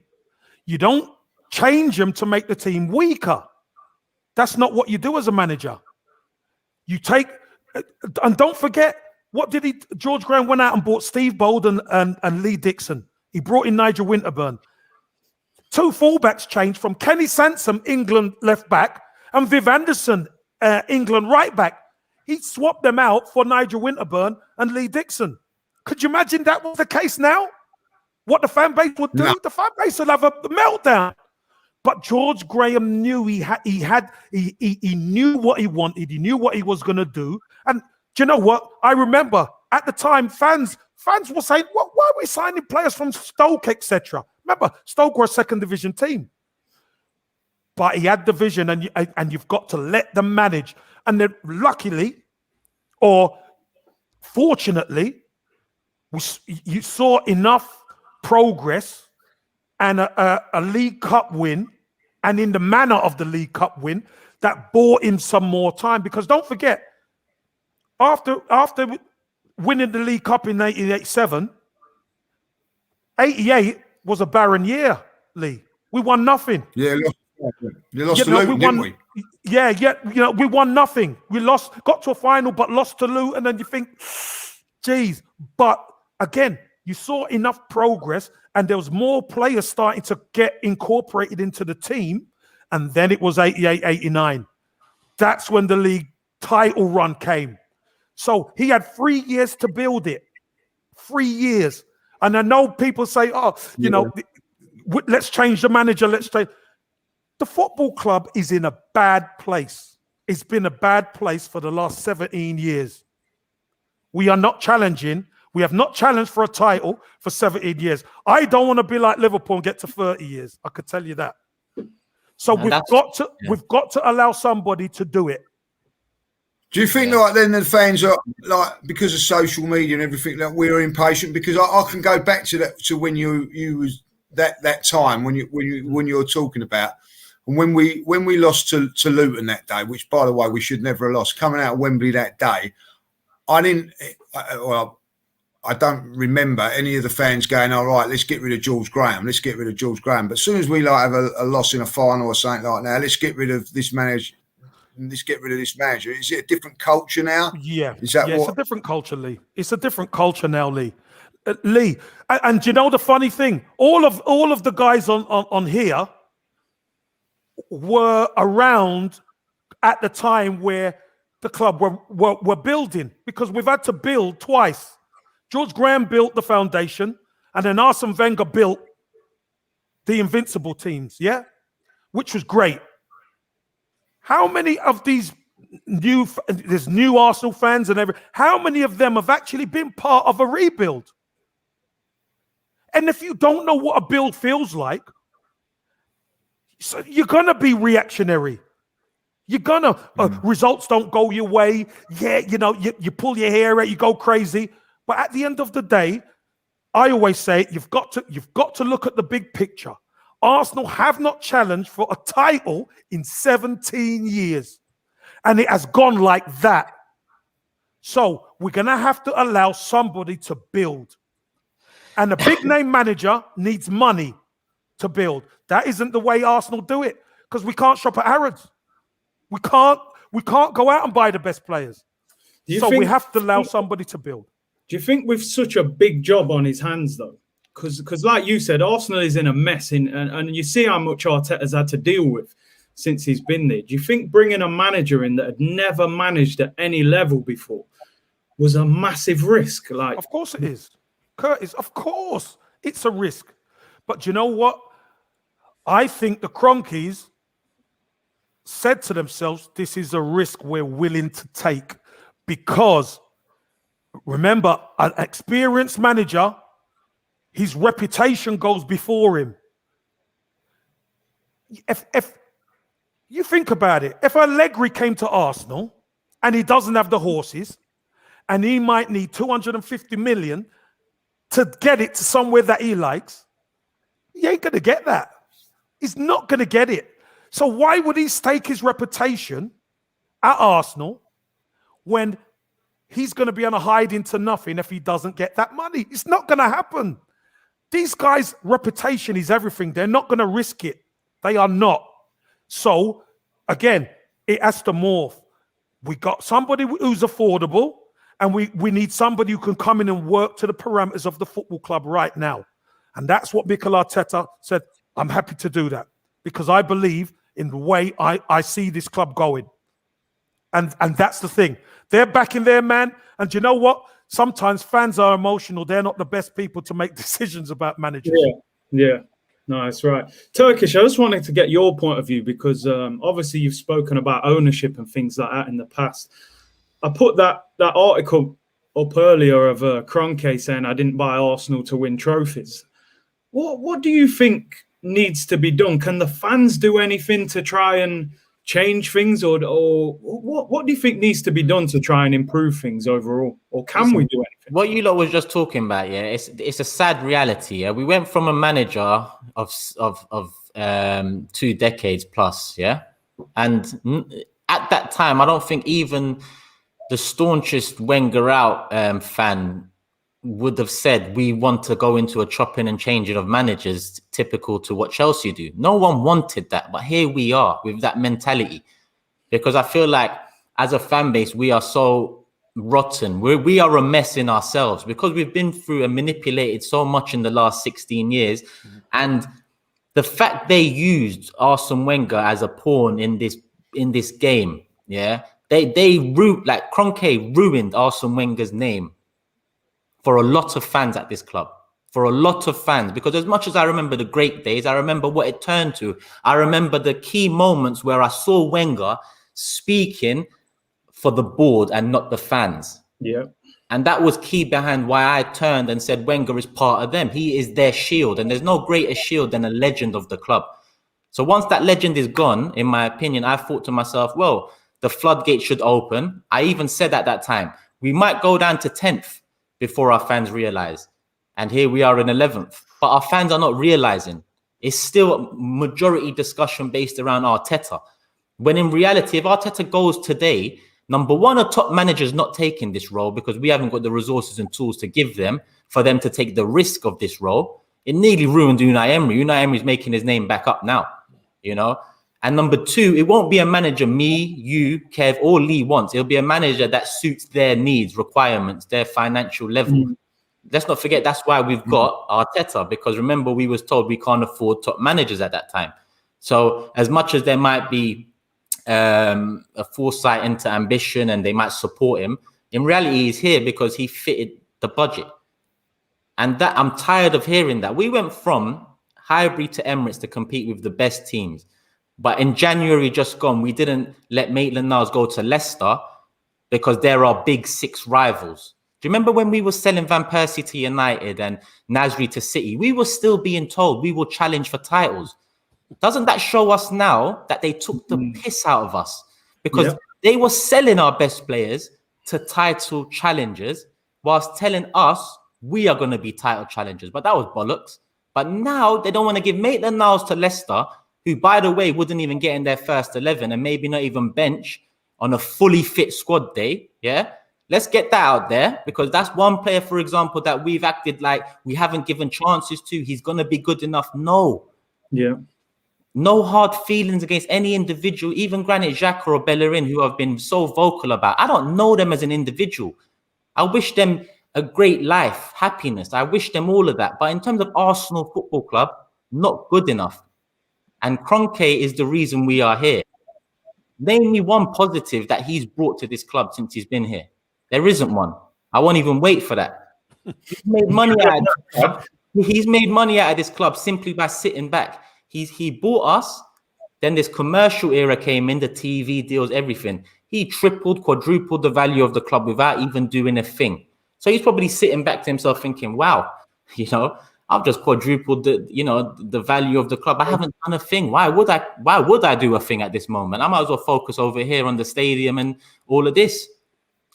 you don't change them to make the team weaker. That's not what you do as a manager. You take, and don't forget, George Graham went out and bought Steve Bolden and Lee Dixon. He brought in Nigel Winterburn. 2 fullbacks changed from Kenny Sansom, England left back, and Viv Anderson, England right back. He swapped them out for Nigel Winterburn and Lee Dixon. Could you imagine that was the case now? What the fan base would do? No. The fan base would have a meltdown. But George Graham knew he knew what he wanted. He knew what he was going to do. And do you know what? I remember at the time, fans were saying, why are we signing players from Stoke, etc.? Remember, Stoke were a second division team. But he had the vision, and you've got to let them manage. And then luckily, or fortunately, you saw enough progress and a League Cup win, and in the manner of the League Cup win, that bought him some more time. Because don't forget, after winning the League Cup in 1987, 88 was a barren year, Lee. We won nothing. Yeah, you lost to Luton, didn't we? Yeah, we won nothing. We got to a final, but lost to Luton, and you think, geez. But again, you saw enough progress, and there was more players starting to get incorporated into the team, and then it was 88, 89. That's when the league title run came. So he had 3 years to build it. 3 years. And I know people say, let's change the manager. The football club is in a bad place. It's been a bad place for the last 17 years. We are not challenging. We have not challenged for a title for 17 years. I don't want to be like Liverpool and get to 30 years. I could tell you that. So we've got to allow somebody to do it. Do you think like then the fans are like, because of social media and everything, like we're impatient? Because I can go back to that, to when you was that time when you were talking about, and when we lost to Luton that day, which by the way we should never have lost. Coming out of Wembley that day, I don't remember any of the fans going, all right, let's get rid of George Graham. Let's get rid of George Graham. But as soon as we like have a loss in a final or something like that, let's get rid of this manager. Let's get rid of this manager. Is it a different culture now? Yeah. It's a different culture, Lee. It's a different culture now, Lee. Lee, and you know the funny thing? All of the guys on here were around at the time where the club were building, because we've had to build twice. George Graham built the foundation, and then Arsene Wenger built the invincible teams, which was great. How many of there's new Arsenal fans and how many of them have actually been part of a rebuild? And if you don't know what a build feels like, so you're going to be reactionary. You're going to, results don't go your way. Yeah, you pull your hair out, you go crazy. But at the end of the day, I always say you've got to look at the big picture. Arsenal have not challenged for a title in 17 years. And it has gone like that. So we're going to have to allow somebody to build. And a big name manager needs money to build. That isn't the way Arsenal do it, because we can't shop at Harrods. We can't go out and buy the best players. So we have to allow somebody to build. Do you think with such a big job on his hands, though? Because like you said, Arsenal is in a mess, and you see how much Arteta's had to deal with since he's been there. Do you think bringing a manager in that had never managed at any level before was a massive risk? Like, of course it is, Curtis. Of course it's a risk. But you know what? I think the Cronkies said to themselves, this is a risk we're willing to take, because remember, an experienced manager, his reputation goes before him. If you think about it, if Allegri came to Arsenal and he doesn't have the horses, and he might need 250 million to get it to somewhere that he likes, he ain't going to get that. He's not going to get it. So why would he stake his reputation at Arsenal when he's going to be on a hide into nothing if he doesn't get that money? It's not going to happen. These guys' reputation is everything. They're not going to risk it. They are not. So, again, it has to morph. We got somebody who's affordable, and we need somebody who can come in and work to the parameters of the football club right now. And that's what Mikel Arteta said. I'm happy to do that, because I believe in the way I see this club going. And that's the thing. They're backing their man. And you know what? Sometimes fans are emotional. They're not the best people to make decisions about managers. Yeah. No, that's right. Turkish, I just wanted to get your point of view, because obviously you've spoken about ownership and things like that in the past. I put that article up earlier of Kroenke saying I didn't buy Arsenal to win trophies. What do you think needs to be done? Can the fans do anything to try and change things, or what do you think needs to be done to try and improve things overall, or can we do anything? What you lot was just talking about, yeah, it's a sad reality. Yeah, we went from a manager of 2 decades plus, yeah, and at that time, I don't think even the staunchest Wenger out fan would have said we want to go into a chopping and changing of managers typical to what Chelsea do. No one wanted that, but here we are with that mentality, because I feel like as a fan base we are so rotten. We are a mess in ourselves, because we've been through and manipulated so much in the last 16 years. And the fact they used Arsene Wenger as a pawn in this game, yeah, like Kroenke ruined Arsene Wenger's name for a lot of fans at this club, for a lot of fans, because as much as I remember the great days, I remember what it turned to. I remember the key moments where I saw Wenger speaking for the board and not the fans. Yeah. And that was key behind why I turned and said Wenger is part of them. He is their shield, and there's no greater shield than a legend of the club. So once that legend is gone, in my opinion, I thought to myself, well, the floodgate should open. I even said at that time, we might go down to 10th before our fans realize. And here we are in 11th. But our fans are not realizing. It's still a majority discussion based around Arteta. When in reality, if Arteta goes today, number one, a top manager's not taking this role because we haven't got the resources and tools to give them for them to take the risk of this role. It nearly ruined Unai Emery. Unai Emery's making his name back up now, you know. And number two, it won't be a manager me, you, Kev, or Lee wants. It'll be a manager that suits their needs, requirements, their financial level. Let's not forget that's why we've got Arteta, because remember, we was told we can't afford top managers at that time. So as much as there might be a foresight into ambition and they might support him, in reality, he's here because he fitted the budget. And that I'm tired of hearing that. We went from Highbury to Emirates to compete with the best teams. But in January just gone, we didn't let Maitland-Niles go to Leicester because they're our big 6 rivals. Do you remember when we were selling Van Persie to United and Nasri to City? We were still being told we will challenge for titles. Doesn't that show us now that they took the piss out of us? Because they were selling our best players to title challengers whilst telling us we are going to be title challengers. But that was bollocks. But now they don't want to give Maitland-Niles to Leicester, who, by the way, wouldn't even get in their first 11 and maybe not even bench on a fully fit squad day. Yeah, let's get that out there, because that's one player, for example, that we've acted like we haven't given chances to. He's going to be good enough. No. Yeah. No hard feelings against any individual, even Granit Xhaka or Bellerin, who I've been so vocal about. I don't know them as an individual. I wish them a great life, happiness. I wish them all of that. But in terms of Arsenal Football Club, not good enough. And Kroenke is the reason we are here. Name me one positive that he's brought to this club since he's been here. There isn't one. I won't even wait for that. He's made money out of this club. He's made money out of this club simply by sitting back. He bought us. Then this commercial era came in, the TV deals, everything. He tripled, quadrupled the value of the club without even doing a thing. So he's probably sitting back to himself thinking, wow, I've just quadrupled the value of the club. I haven't done a thing. Why would I do a thing at this moment? I might as well focus over here on the stadium and all of this.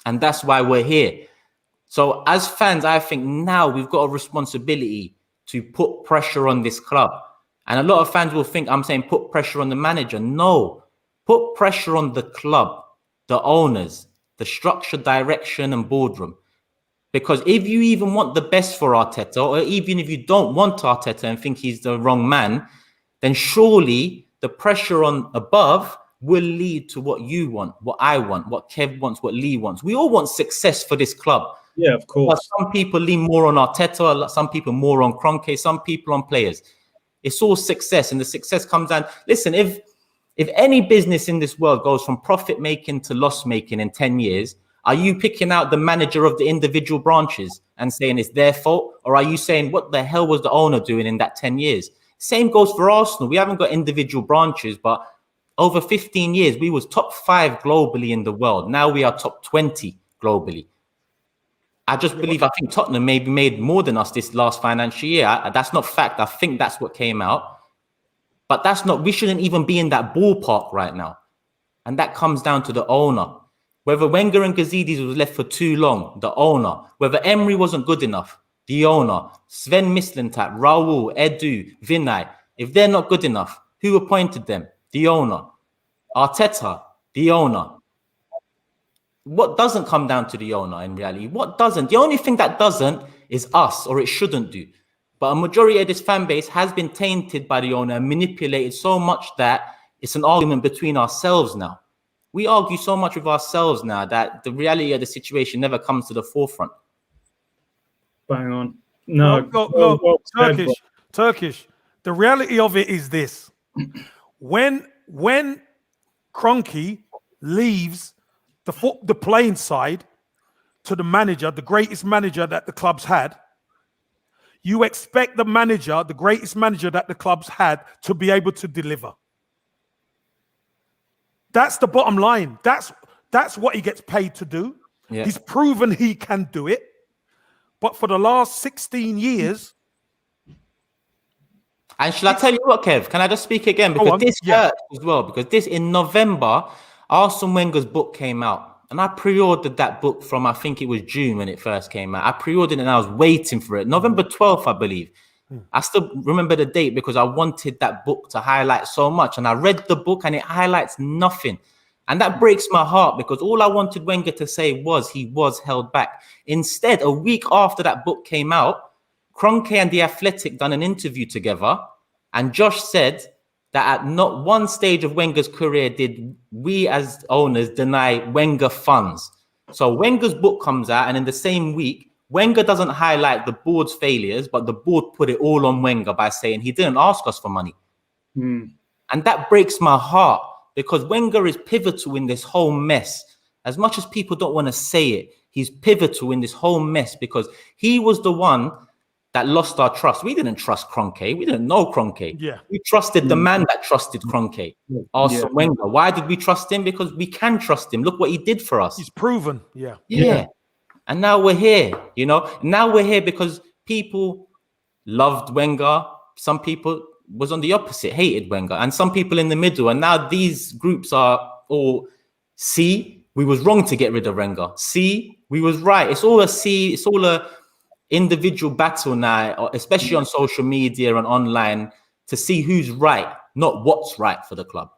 And that's why we're here. So as fans, I think now we've got a responsibility to put pressure on this club. And a lot of fans will think I'm saying put pressure on the manager. No, put pressure on the club, the owners, the structure, direction and boardroom. Because if you even want the best for Arteta, or even if you don't want Arteta and think he's the wrong man, then surely the pressure on above will lead to what you want, what I want, what Kev wants, what Lee wants. We all want success for this club. Yeah, of course. But some people lean more on Arteta, some people more on Kroenke, some people on players. It's all success, and the success comes down. Listen, if any business in this world goes from profit making to loss making in 10 years, are you picking out the manager of the individual branches and saying it's their fault? Or are you saying, what the hell was the owner doing in that 10 years? Same goes for Arsenal. We haven't got individual branches, but over 15 years, we was top 5 globally in the world. Now we are top 20 globally. I think Tottenham maybe made more than us this last financial year. That's not fact. I think that's what came out. But we shouldn't even be in that ballpark right now. And that comes down to the owner. Whether Wenger and Gazidis was left for too long, the owner. Whether Emery wasn't good enough, the owner. Sven Mislintat, Raul, Edu, Vinay. If they're not good enough, who appointed them? The owner. Arteta, the owner. What doesn't come down to the owner in reality? What doesn't? The only thing that doesn't is us, or it shouldn't do. But a majority of this fan base has been tainted by the owner and manipulated so much that it's an argument between ourselves now. We argue so much with ourselves now that the reality of the situation never comes to the forefront. Bang on. No, Turkish. The reality of it is this. When Kroenke leaves the playing side to the manager, the greatest manager that the club's had, you expect the manager, the greatest manager that the club's had, to be able to deliver. That's the bottom line. That's what he gets paid to do. Yeah. He's proven he can do it. But for the last 16 years... And shall I tell you what, Kev? Can I just speak again? Because this hurts as well. Because this, in November, Arsene Wenger's book came out. And I pre-ordered that book from, I think it was June when it first came out. I pre-ordered it and I was waiting for it. November 12th, I believe. I still remember the date because I wanted that book to highlight so much. And I read the book and it highlights nothing. And that breaks my heart because all I wanted Wenger to say was he was held back. Instead, a week after that book came out, Kroenke and The Athletic done an interview together. And Josh said that at not one stage of Wenger's career did we as owners deny Wenger funds. So Wenger's book comes out and in the same week, Wenger doesn't highlight the board's failures, but the board put it all on Wenger by saying he didn't ask us for money. And that breaks my heart because Wenger is pivotal in this whole mess. As much as people don't want to say it, he's pivotal in this whole mess because he was the one that lost our trust. We didn't trust Kroenke. We didn't know Kroenke. Yeah. We trusted the man that trusted Kroenke, Arsene Wenger. Why did we trust him? Because we can trust him. Look what he did for us. He's proven. Yeah. And now we're here, you know. Now we're here because people loved Wenger. Some people was on the opposite, hated Wenger, and some people in the middle. And now these groups are all, see, we was wrong to get rid of Wenger. See, we was right. It's all a individual battle now, especially on social media and online, to see who's right, not what's right for the club.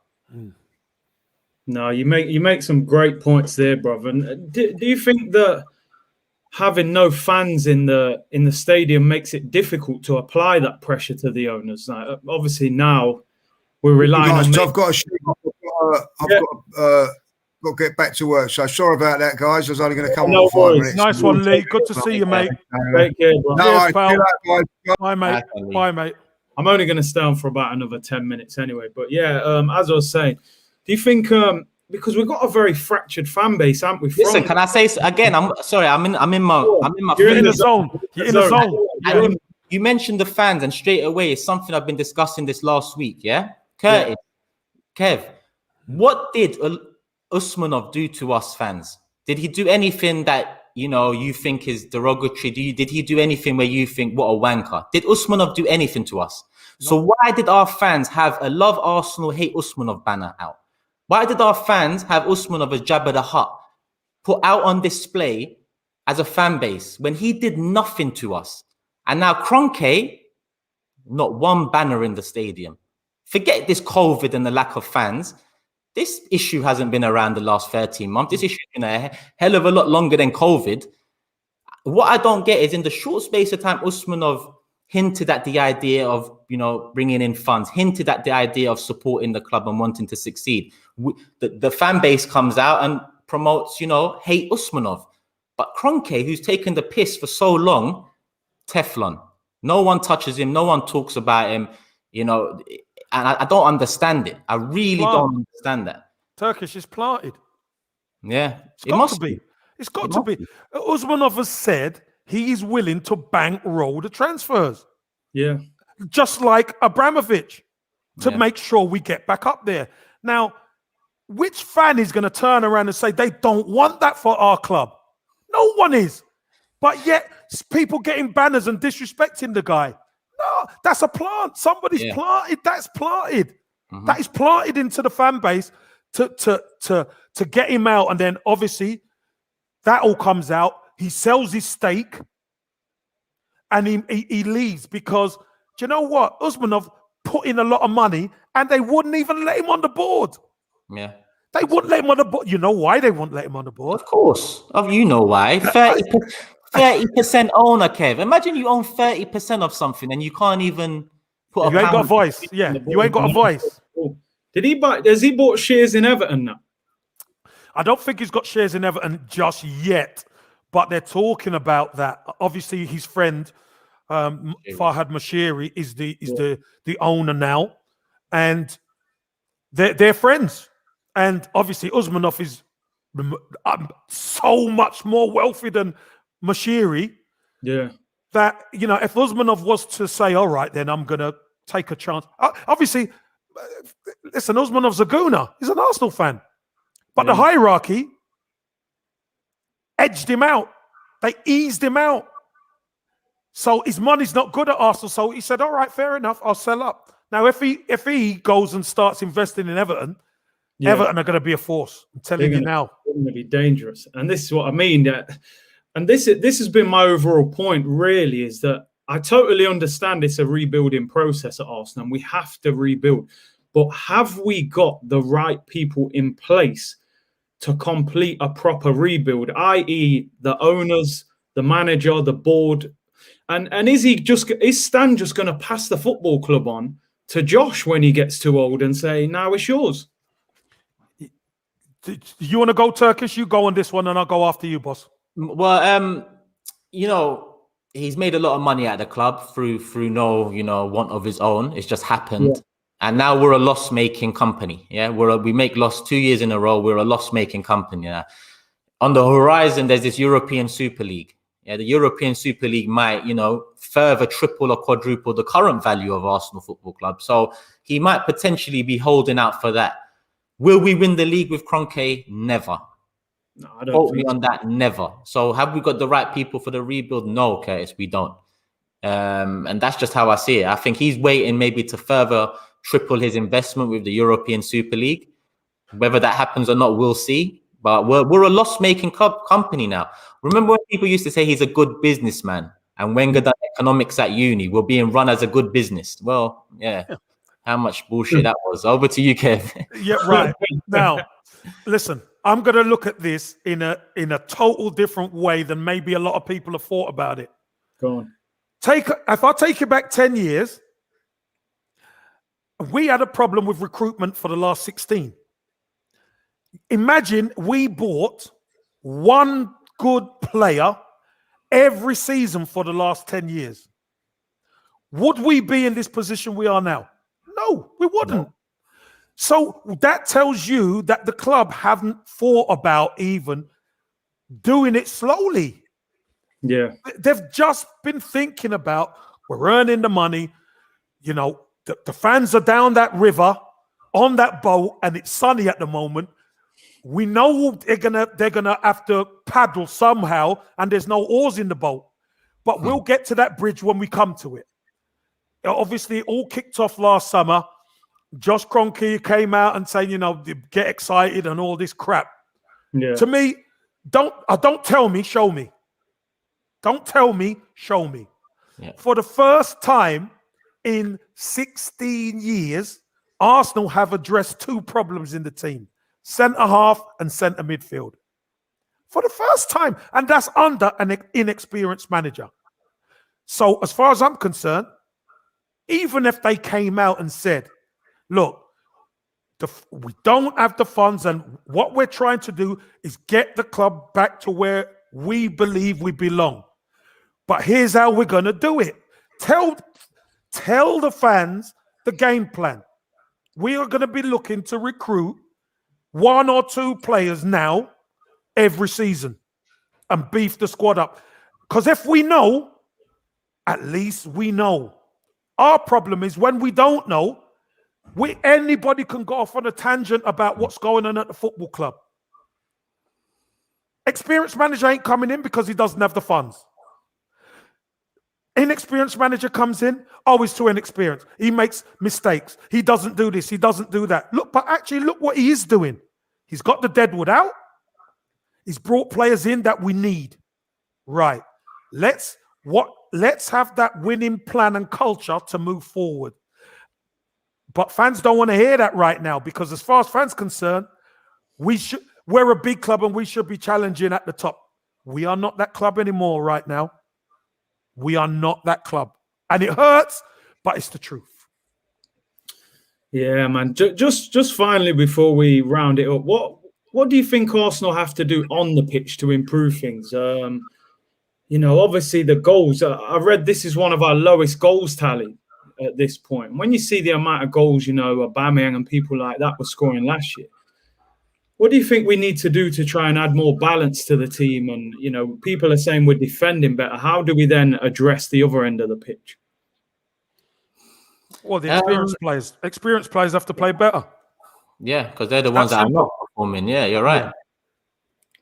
No, you make some great points there, brother. And do you think that having no fans in the stadium makes it difficult to apply that pressure to the owners? Like, obviously now we're relying on. I've got to shoot. I've got to get back to work. So sorry about that, guys. I was only going to come on for 5 minutes. Nice one, Lee. Good to see you, mate. Take care, bro. Cheers, pal. Bye, mate. Bye, mate. I'm only going to stay on for about another 10 minutes anyway. But yeah, as I was saying, do you think because we've got a very fractured fan base, haven't we? Listen, can I say again? I'm sorry. I'm in my. You're in the zone. You're in the zone. Yeah. You mentioned the fans, and straight away, it's something I've been discussing this last week. Yeah, Curtis, Kev, what did Usmanov do to us fans? Did he do anything that you think is derogatory? Did he do anything where you think what a wanker? Did Usmanov do anything to us? No. So why did our fans have a love Arsenal, hate Usmanov banner out? Why did our fans have Usmanov as Jabba the Hutt put out on display as a fan base when he did nothing to us? And now Kroenke, not one banner in the stadium. Forget this COVID and the lack of fans. This issue hasn't been around the last 13 months. This issue has been a hell of a lot longer than COVID. What I don't get is in the short space of time, Usmanov hinted at the idea of, bringing in funds, hinted at the idea of supporting the club and wanting to succeed. The fan base comes out and promotes, hate Usmanov. But Kroenke, who's taken the piss for so long, Teflon. No one touches him. No one talks about him, and I don't understand it. I really don't understand that. Turkish is planted. Yeah. It must be. It's got to be. Usmanov has said he is willing to bankroll the transfers. Yeah. Just like Abramovich, to make sure we get back up there. Now, which fan is going to turn around and say they don't want that for our club? No one is. But yet, people getting banners and disrespecting the guy. No, that's a plant. Somebody's planted. That's planted. Mm-hmm. That is planted into the fan base to get him out. And then obviously that all comes out. He sells his stake and he leaves because, do you know what? Usmanov put in a lot of money and they wouldn't even let him on the board. Yeah. They wouldn't let him on the board. You know why they wouldn't let him on the board? Of course. You know why. 30% owner, Kev. Imagine you own 30% of something and you can't even put You ain't got a voice. Yeah, you ain't got a voice. Has he bought shares in Everton now? I don't think he's got shares in Everton just yet, but they're talking about that. Obviously, his friend Farhad Mashiri is the owner now, and they're friends. And obviously, Usmanov is so much more wealthy than Mashiri. Yeah. That, if Usmanov was to say, all right, then I'm going to take a chance. Obviously, listen, Usmanov's a gooner. He's an Arsenal fan. But the hierarchy edged him out. They eased him out. So his money's not good at Arsenal. So he said, all right, fair enough, I'll sell up. Now, if he goes and starts investing in Everton, Everton are going to be a force. I'm telling you now. They're going to be dangerous. And this is what I mean. And this has been my overall point, really, is that I totally understand it's a rebuilding process at Arsenal and we have to rebuild. But have we got the right people in place to complete a proper rebuild, i.e. the owners, the manager, the board? And is Stan just going to pass the football club on to Josh when he gets too old and say, now it's yours? You want to go, Turkish? You go on this one and I'll go after you, boss. Well, he's made a lot of money at the club through no, want of his own. It's just happened. Yeah. And now we're a loss-making company. Yeah, we make loss 2 years in a row. We're a loss-making company now. On the horizon, there's this European Super League. Yeah, the European Super League might, further triple or quadruple the current value of Arsenal Football Club. So he might potentially be holding out for that. Will we win the league with Kroenke? Never. No, I don't Quote me think on that, never. So have we got the right people for the rebuild? No, Curtis, we don't. And that's just how I see it. I think he's waiting maybe to further triple his investment with the European Super League. Whether that happens or not, we'll see. But we're a loss-making company now. Remember when people used to say he's a good businessman, and Wenger done economics at uni, we're being run as a good business. Well, yeah. How much bullshit that was. Over to you, Kev. Yeah, right. Now, listen, I'm going to look at this in a total different way than maybe a lot of people have thought about it. Go on. If I take you back 10 years, we had a problem with recruitment for the last 16. Imagine we bought one good player every season for the last 10 years. Would we be in this position we are now? No, we wouldn't. No. So that tells you that the club haven't thought about even doing it slowly. Yeah. They've just been thinking about, we're earning the money, you know, the fans are down that river on that boat and it's sunny at the moment. We know they're gonna have to paddle somehow and there's no oars in the boat. But we'll get to that bridge when we come to it. Obviously, it all kicked off last summer. Josh Kroenke came out and saying, you know, get excited and all this crap. Yeah. To me, don't tell me, show me. Don't tell me, show me. Yeah. For the first time in 16 years, Arsenal have addressed two problems in the team: centre-half and centre midfield. For the first time, and that's under an inexperienced manager. So as far as I'm concerned, even if they came out and said, look, we don't have the funds and what we're trying to do is get the club back to where we believe we belong. But here's how we're going to do it. Tell the fans the game plan. We are going to be looking to recruit 1 or 2 players now every season and beef the squad up. Because if we know, at least we know. Our problem is when we don't know, anybody can go off on a tangent about what's going on at the football club. Experienced manager ain't coming in because he doesn't have the funds. Inexperienced manager comes in, he's too inexperienced. He makes mistakes. He doesn't do this. He doesn't do that. Look what he is doing. He's got the deadwood out. He's brought players in that we need. Right. Let's have that winning plan and culture to move forward. But fans don't want to hear that right now because as far as fans are concerned, we're a big club and we should be challenging at the top. We are not that club anymore right now. We are not that club. And it hurts, but it's the truth. Yeah, man. Just finally, before we round it up, what do you think Arsenal have to do on the pitch to improve things? You know, obviously the goals. I read this is one of our lowest goals tally at this point. When you see the amount of goals, you know, Aubameyang and people like that were scoring last year, what do you think we need to do to try and add more balance to the team? And, you know, people are saying we're defending better. How do we then address the other end of the pitch? Well, the experienced players have to play better. Yeah, because they're the ones that are not performing. Yeah, you're right.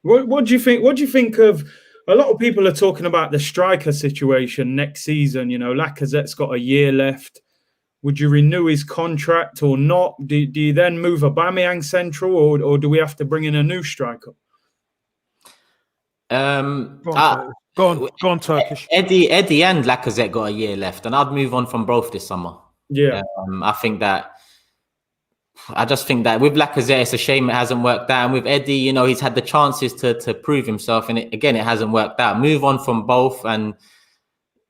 Yeah. What do you think? What do you think of? A lot of people are talking about the striker situation next season. You know, Lacazette's got a year left. Would you renew his contract or not? Do you then move Aubameyang central, or do we have to bring in a new striker? Go on, Turkish. Eddie and Lacazette got a year left, and I'd move on from both this summer. Yeah, I just think that with Lacazette, it's a shame it hasn't worked out. And with Eddie, you know, he's had the chances to prove himself, and it hasn't worked out. Move on from both, and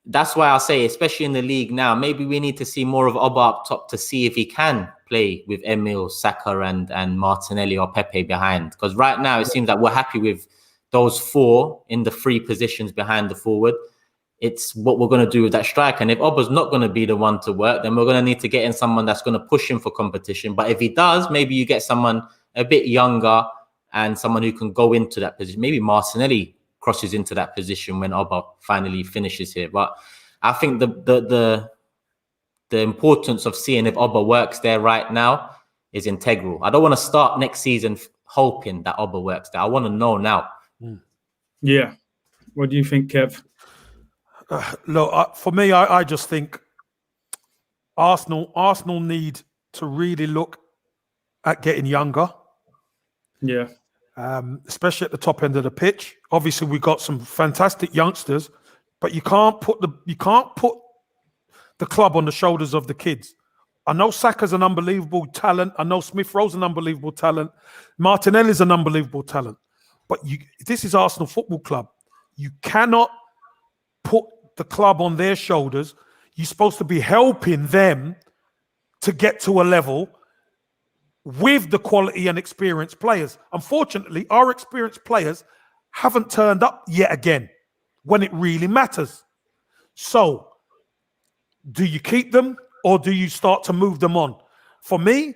that's why I say, especially in the league now, maybe we need to see more of Oba up top to see if he can play with Emil, Saka, and Martinelli or Pepe behind. Because right now it seems like we're happy with those 4 in the 3 positions behind the forward. It's what we're going to do with that striker. And if Oba's not going to be the one to work, then we're going to need to get in someone that's going to push him for competition. But if he does, maybe you get someone a bit younger and someone who can go into that position. Maybe Martinelli crosses into that position when Oba finally finishes here. But I think the importance of seeing if Oba works there right now is integral. I don't want to start next season hoping that Oba works there. I want to know now. Yeah. What do you think, Kev? Look, for me, I just think Arsenal need to really look at getting younger. Yeah. Especially at the top end of the pitch. Obviously, we've got some fantastic youngsters, but you can't put the club on the shoulders of the kids. I know Saka's an unbelievable talent. I know Smith Rowe's an unbelievable talent. Martinelli's an unbelievable talent. But this is Arsenal Football Club. You cannot put the club on their shoulders. You're supposed to be helping them to get to a level with the quality and experienced players. Unfortunately, our experienced players haven't turned up yet again when it really matters. So, do you keep them or do you start to move them on? For me,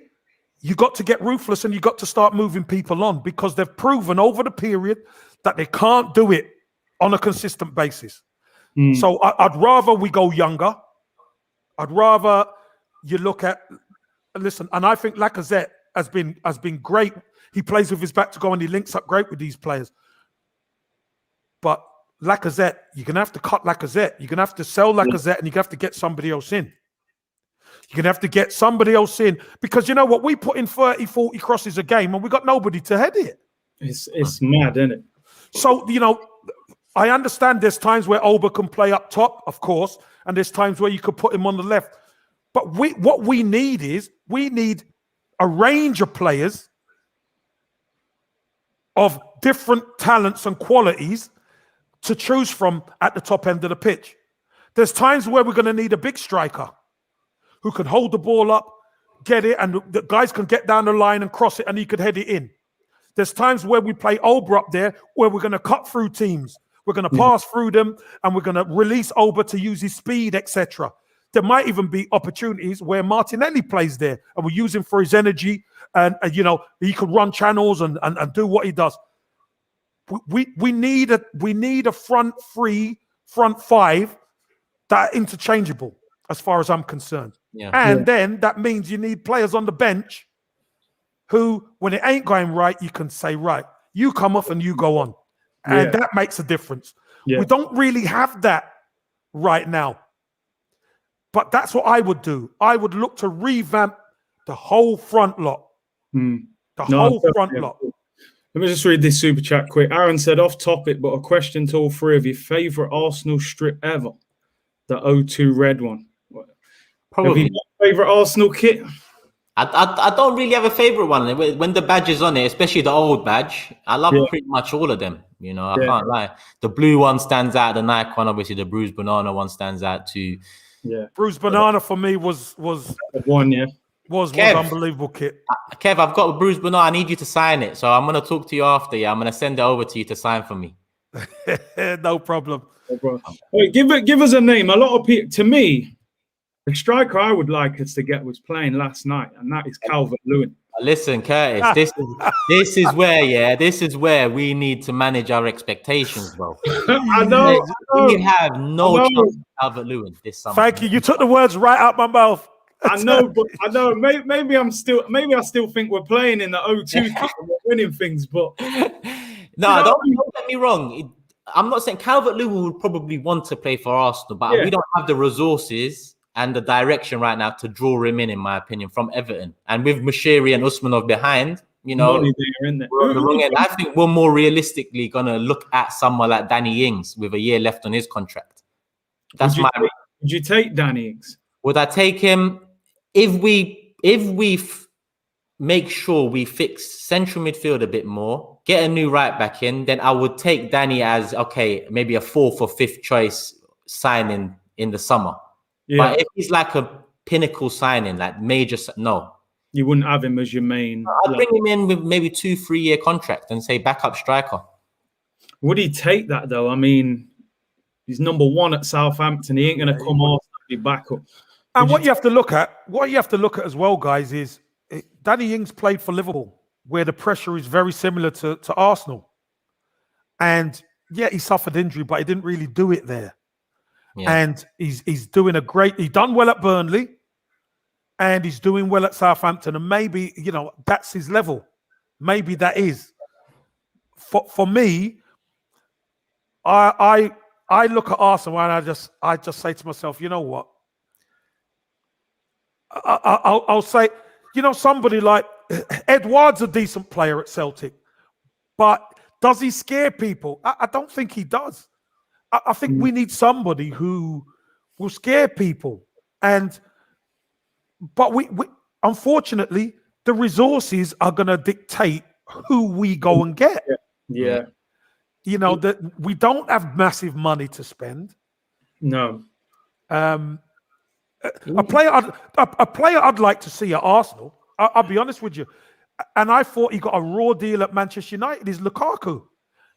you got to get ruthless and you got to start moving people on because they've proven over the period that they can't do it on a consistent basis. So I'd rather we go younger. I'd rather you look at, listen, and I think Lacazette has been great. He plays with his back to goal and he links up great with these players. But Lacazette, you're going to have to cut Lacazette. You're going to have to sell Lacazette and you're going to have to get somebody else in. You're going to have to get somebody else in because you know what? We put in 30, 40 crosses a game and we got nobody to head it. It's mad, isn't it? So, you know, I understand there's times where Oba can play up top, of course, and there's times where you could put him on the left. But what we need a range of players of different talents and qualities to choose from at the top end of the pitch. There's times where we're going to need a big striker who can hold the ball up, get it, and the guys can get down the line and cross it, and he could head it in. There's times where we play Oba up there where we're going to cut through teams. We're going to pass through them, and we're going to release Oba to use his speed, etc. There might even be opportunities where Martinelli plays there, and we use him for his energy, and you know he could run channels and do what he does. We need a front five that are interchangeable as far as I'm concerned. Then that means you need players on the bench who, when it ain't going right, you can say, right, you come off and you go on. And that makes a difference. We don't really have that right now. But that's what I would do. I would look to revamp the whole front lot. Whole front lot. Let me just read this super chat quick. Aaron said, off topic, but a question to all three of you. Favourite Arsenal strip ever? The O2 red one. Probably. Favourite Arsenal kit? I don't really have a favourite one. When the badge is on it, especially the old badge, I love pretty much all of them. You know, I can't lie. The blue one stands out. The Nike one, obviously, the bruised banana one stands out too. Yeah, bruised banana for me was one. Was unbelievable kit. Kev, I've got a bruised banana. I need you to sign it. So I'm gonna talk to you after. Yeah, I'm gonna send it over to you to sign for me. No problem. Wait, give us a name. A lot of people, to me, the striker I would like us to get was playing last night, and that is Calvert-Lewin. Listen, Curtis, this is where we need to manage our expectations, bro. I know. We have no chance of Calvert-Lewin this summer. Thank you. You took the words right out my mouth. I know, but I know. Maybe I still think we're playing in the O2 and we're winning things, but no, don't get me wrong. I'm not saying Calvert-Lewin would probably want to play for Arsenal, but we don't have the resources and the direction right now to draw him in my opinion, from Everton. And with Mashiri and Usmanov behind, you know, I think we're more realistically going to look at someone like Danny Ings with a year left on his contract. Would you take Danny Ings? Would I take him? If we make sure we fix central midfield a bit more, get a new right back in, then I would take Danny as, okay, maybe a 4th or 5th choice signing in the summer. Yeah. But if he's like a pinnacle signing, like major, no. You wouldn't have him as your main. I'd bring him in with maybe 2-3 year contract and say backup striker. Would he take that though? I mean, he's number 1 at Southampton. He ain't going to come off and be backup. And what you have to look at as well, guys, is Danny Ings played for Liverpool, where the pressure is very similar to Arsenal. And he suffered injury, but he didn't really do it there. Yeah. And he's doing he's done well at Burnley, and he's doing well at Southampton. And maybe, you know, that's his level. maybe that is. For me, I look at Arsenal and I just say to myself, you know what? I'll say, you know, somebody like Edouard's a decent player at Celtic, but does he scare people? I don't think he does. I think we need somebody who will scare people. But we unfortunately, the resources are going to dictate who we go and get. Yeah. You know, that we don't have massive money to spend. No. A player I'd like to see at Arsenal, I'll be honest with you, and I thought he got a raw deal at Manchester United, is Lukaku.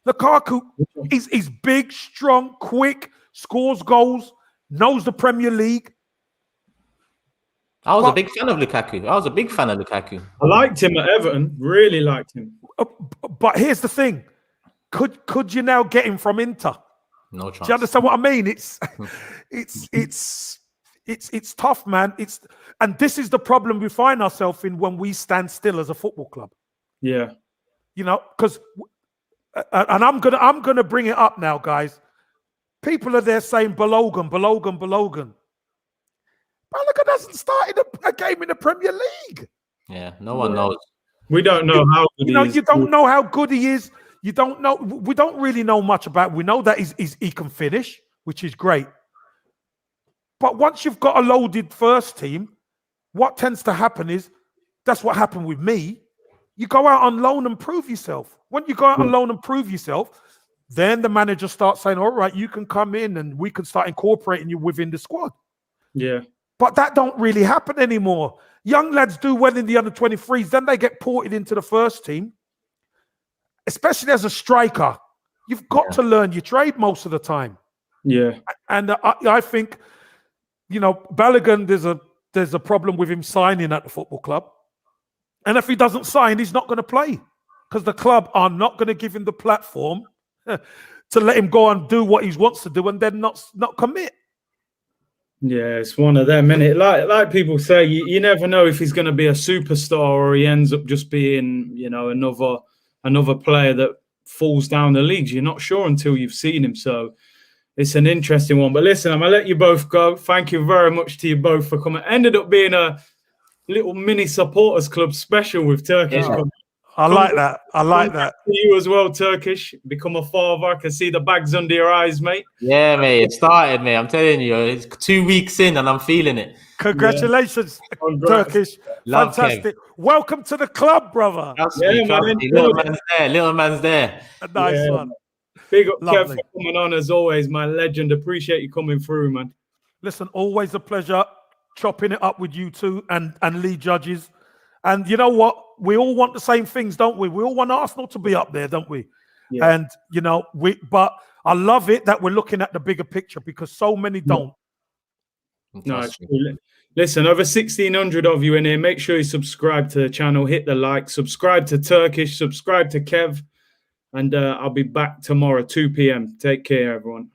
Lukaku is big, strong, quick, scores goals, knows the Premier League. I was a big fan of Lukaku. I liked him at Everton. Really liked him. But here's the thing: could you now get him from Inter? No chance. Do you understand what I mean? It's tough, man. And this is the problem we find ourselves in when we stand still as a football club. Yeah. You know, because, and I'm gonna bring it up now, guys. People are there saying Balogun. Balogun hasn't started a game in the Premier League. Yeah, no one knows. We don't know how good he is. You don't know how good he is. You don't know. We don't really know much about. We know that he can finish, which is great. But once you've got a loaded first team, what tends to happen is, that's what happened with me. You go out on loan and prove yourself. When you go out on loan and prove yourself, then the manager starts saying, all right, you can come in and we can start incorporating you within the squad. Yeah. But that don't really happen anymore. Young lads do well in the under-23s, then they get ported into the first team. Especially as a striker, you've got to learn your trade most of the time. Yeah. And I think, you know, Balogun, there's a problem with him signing at the football club. And if he doesn't sign, he's not going to play, because the club are not going to give him the platform to let him go and do what he wants to do and then not commit. Yeah, it's one of them, innit? Like people say, you never know if he's going to be a superstar or he ends up just being, you know, another player that falls down the leagues. You're not sure until you've seen him. So it's an interesting one. But listen, I'm going to let you both go. Thank you very much to you both for coming. Ended up being a little mini supporters club special with Turkish. Yeah. I like that. I like that. You as well, Turkish. Become a father. I can see the bags under your eyes, mate. Yeah, mate. It started, mate. I'm telling you, it's 2 weeks in and I'm feeling it. Congratulations, Turkish. Love fantastic. Kev. Welcome to the club, brother. Little man's there. A nice one. Big up, Lovely. Kev, for coming on as always, my legend. Appreciate you coming through, man. Listen, always a pleasure chopping it up with you two and Lee Judges. And you know what? We all want the same things, don't we? We all want Arsenal to be up there, don't we? Yeah. And you know, but I love it that we're looking at the bigger picture, because so many don't. No, listen, over 1,600 of you in here. Make sure you subscribe to the channel, hit the like, subscribe to Turkish, subscribe to Kev, and I'll be back tomorrow, 2 p.m. Take care, everyone.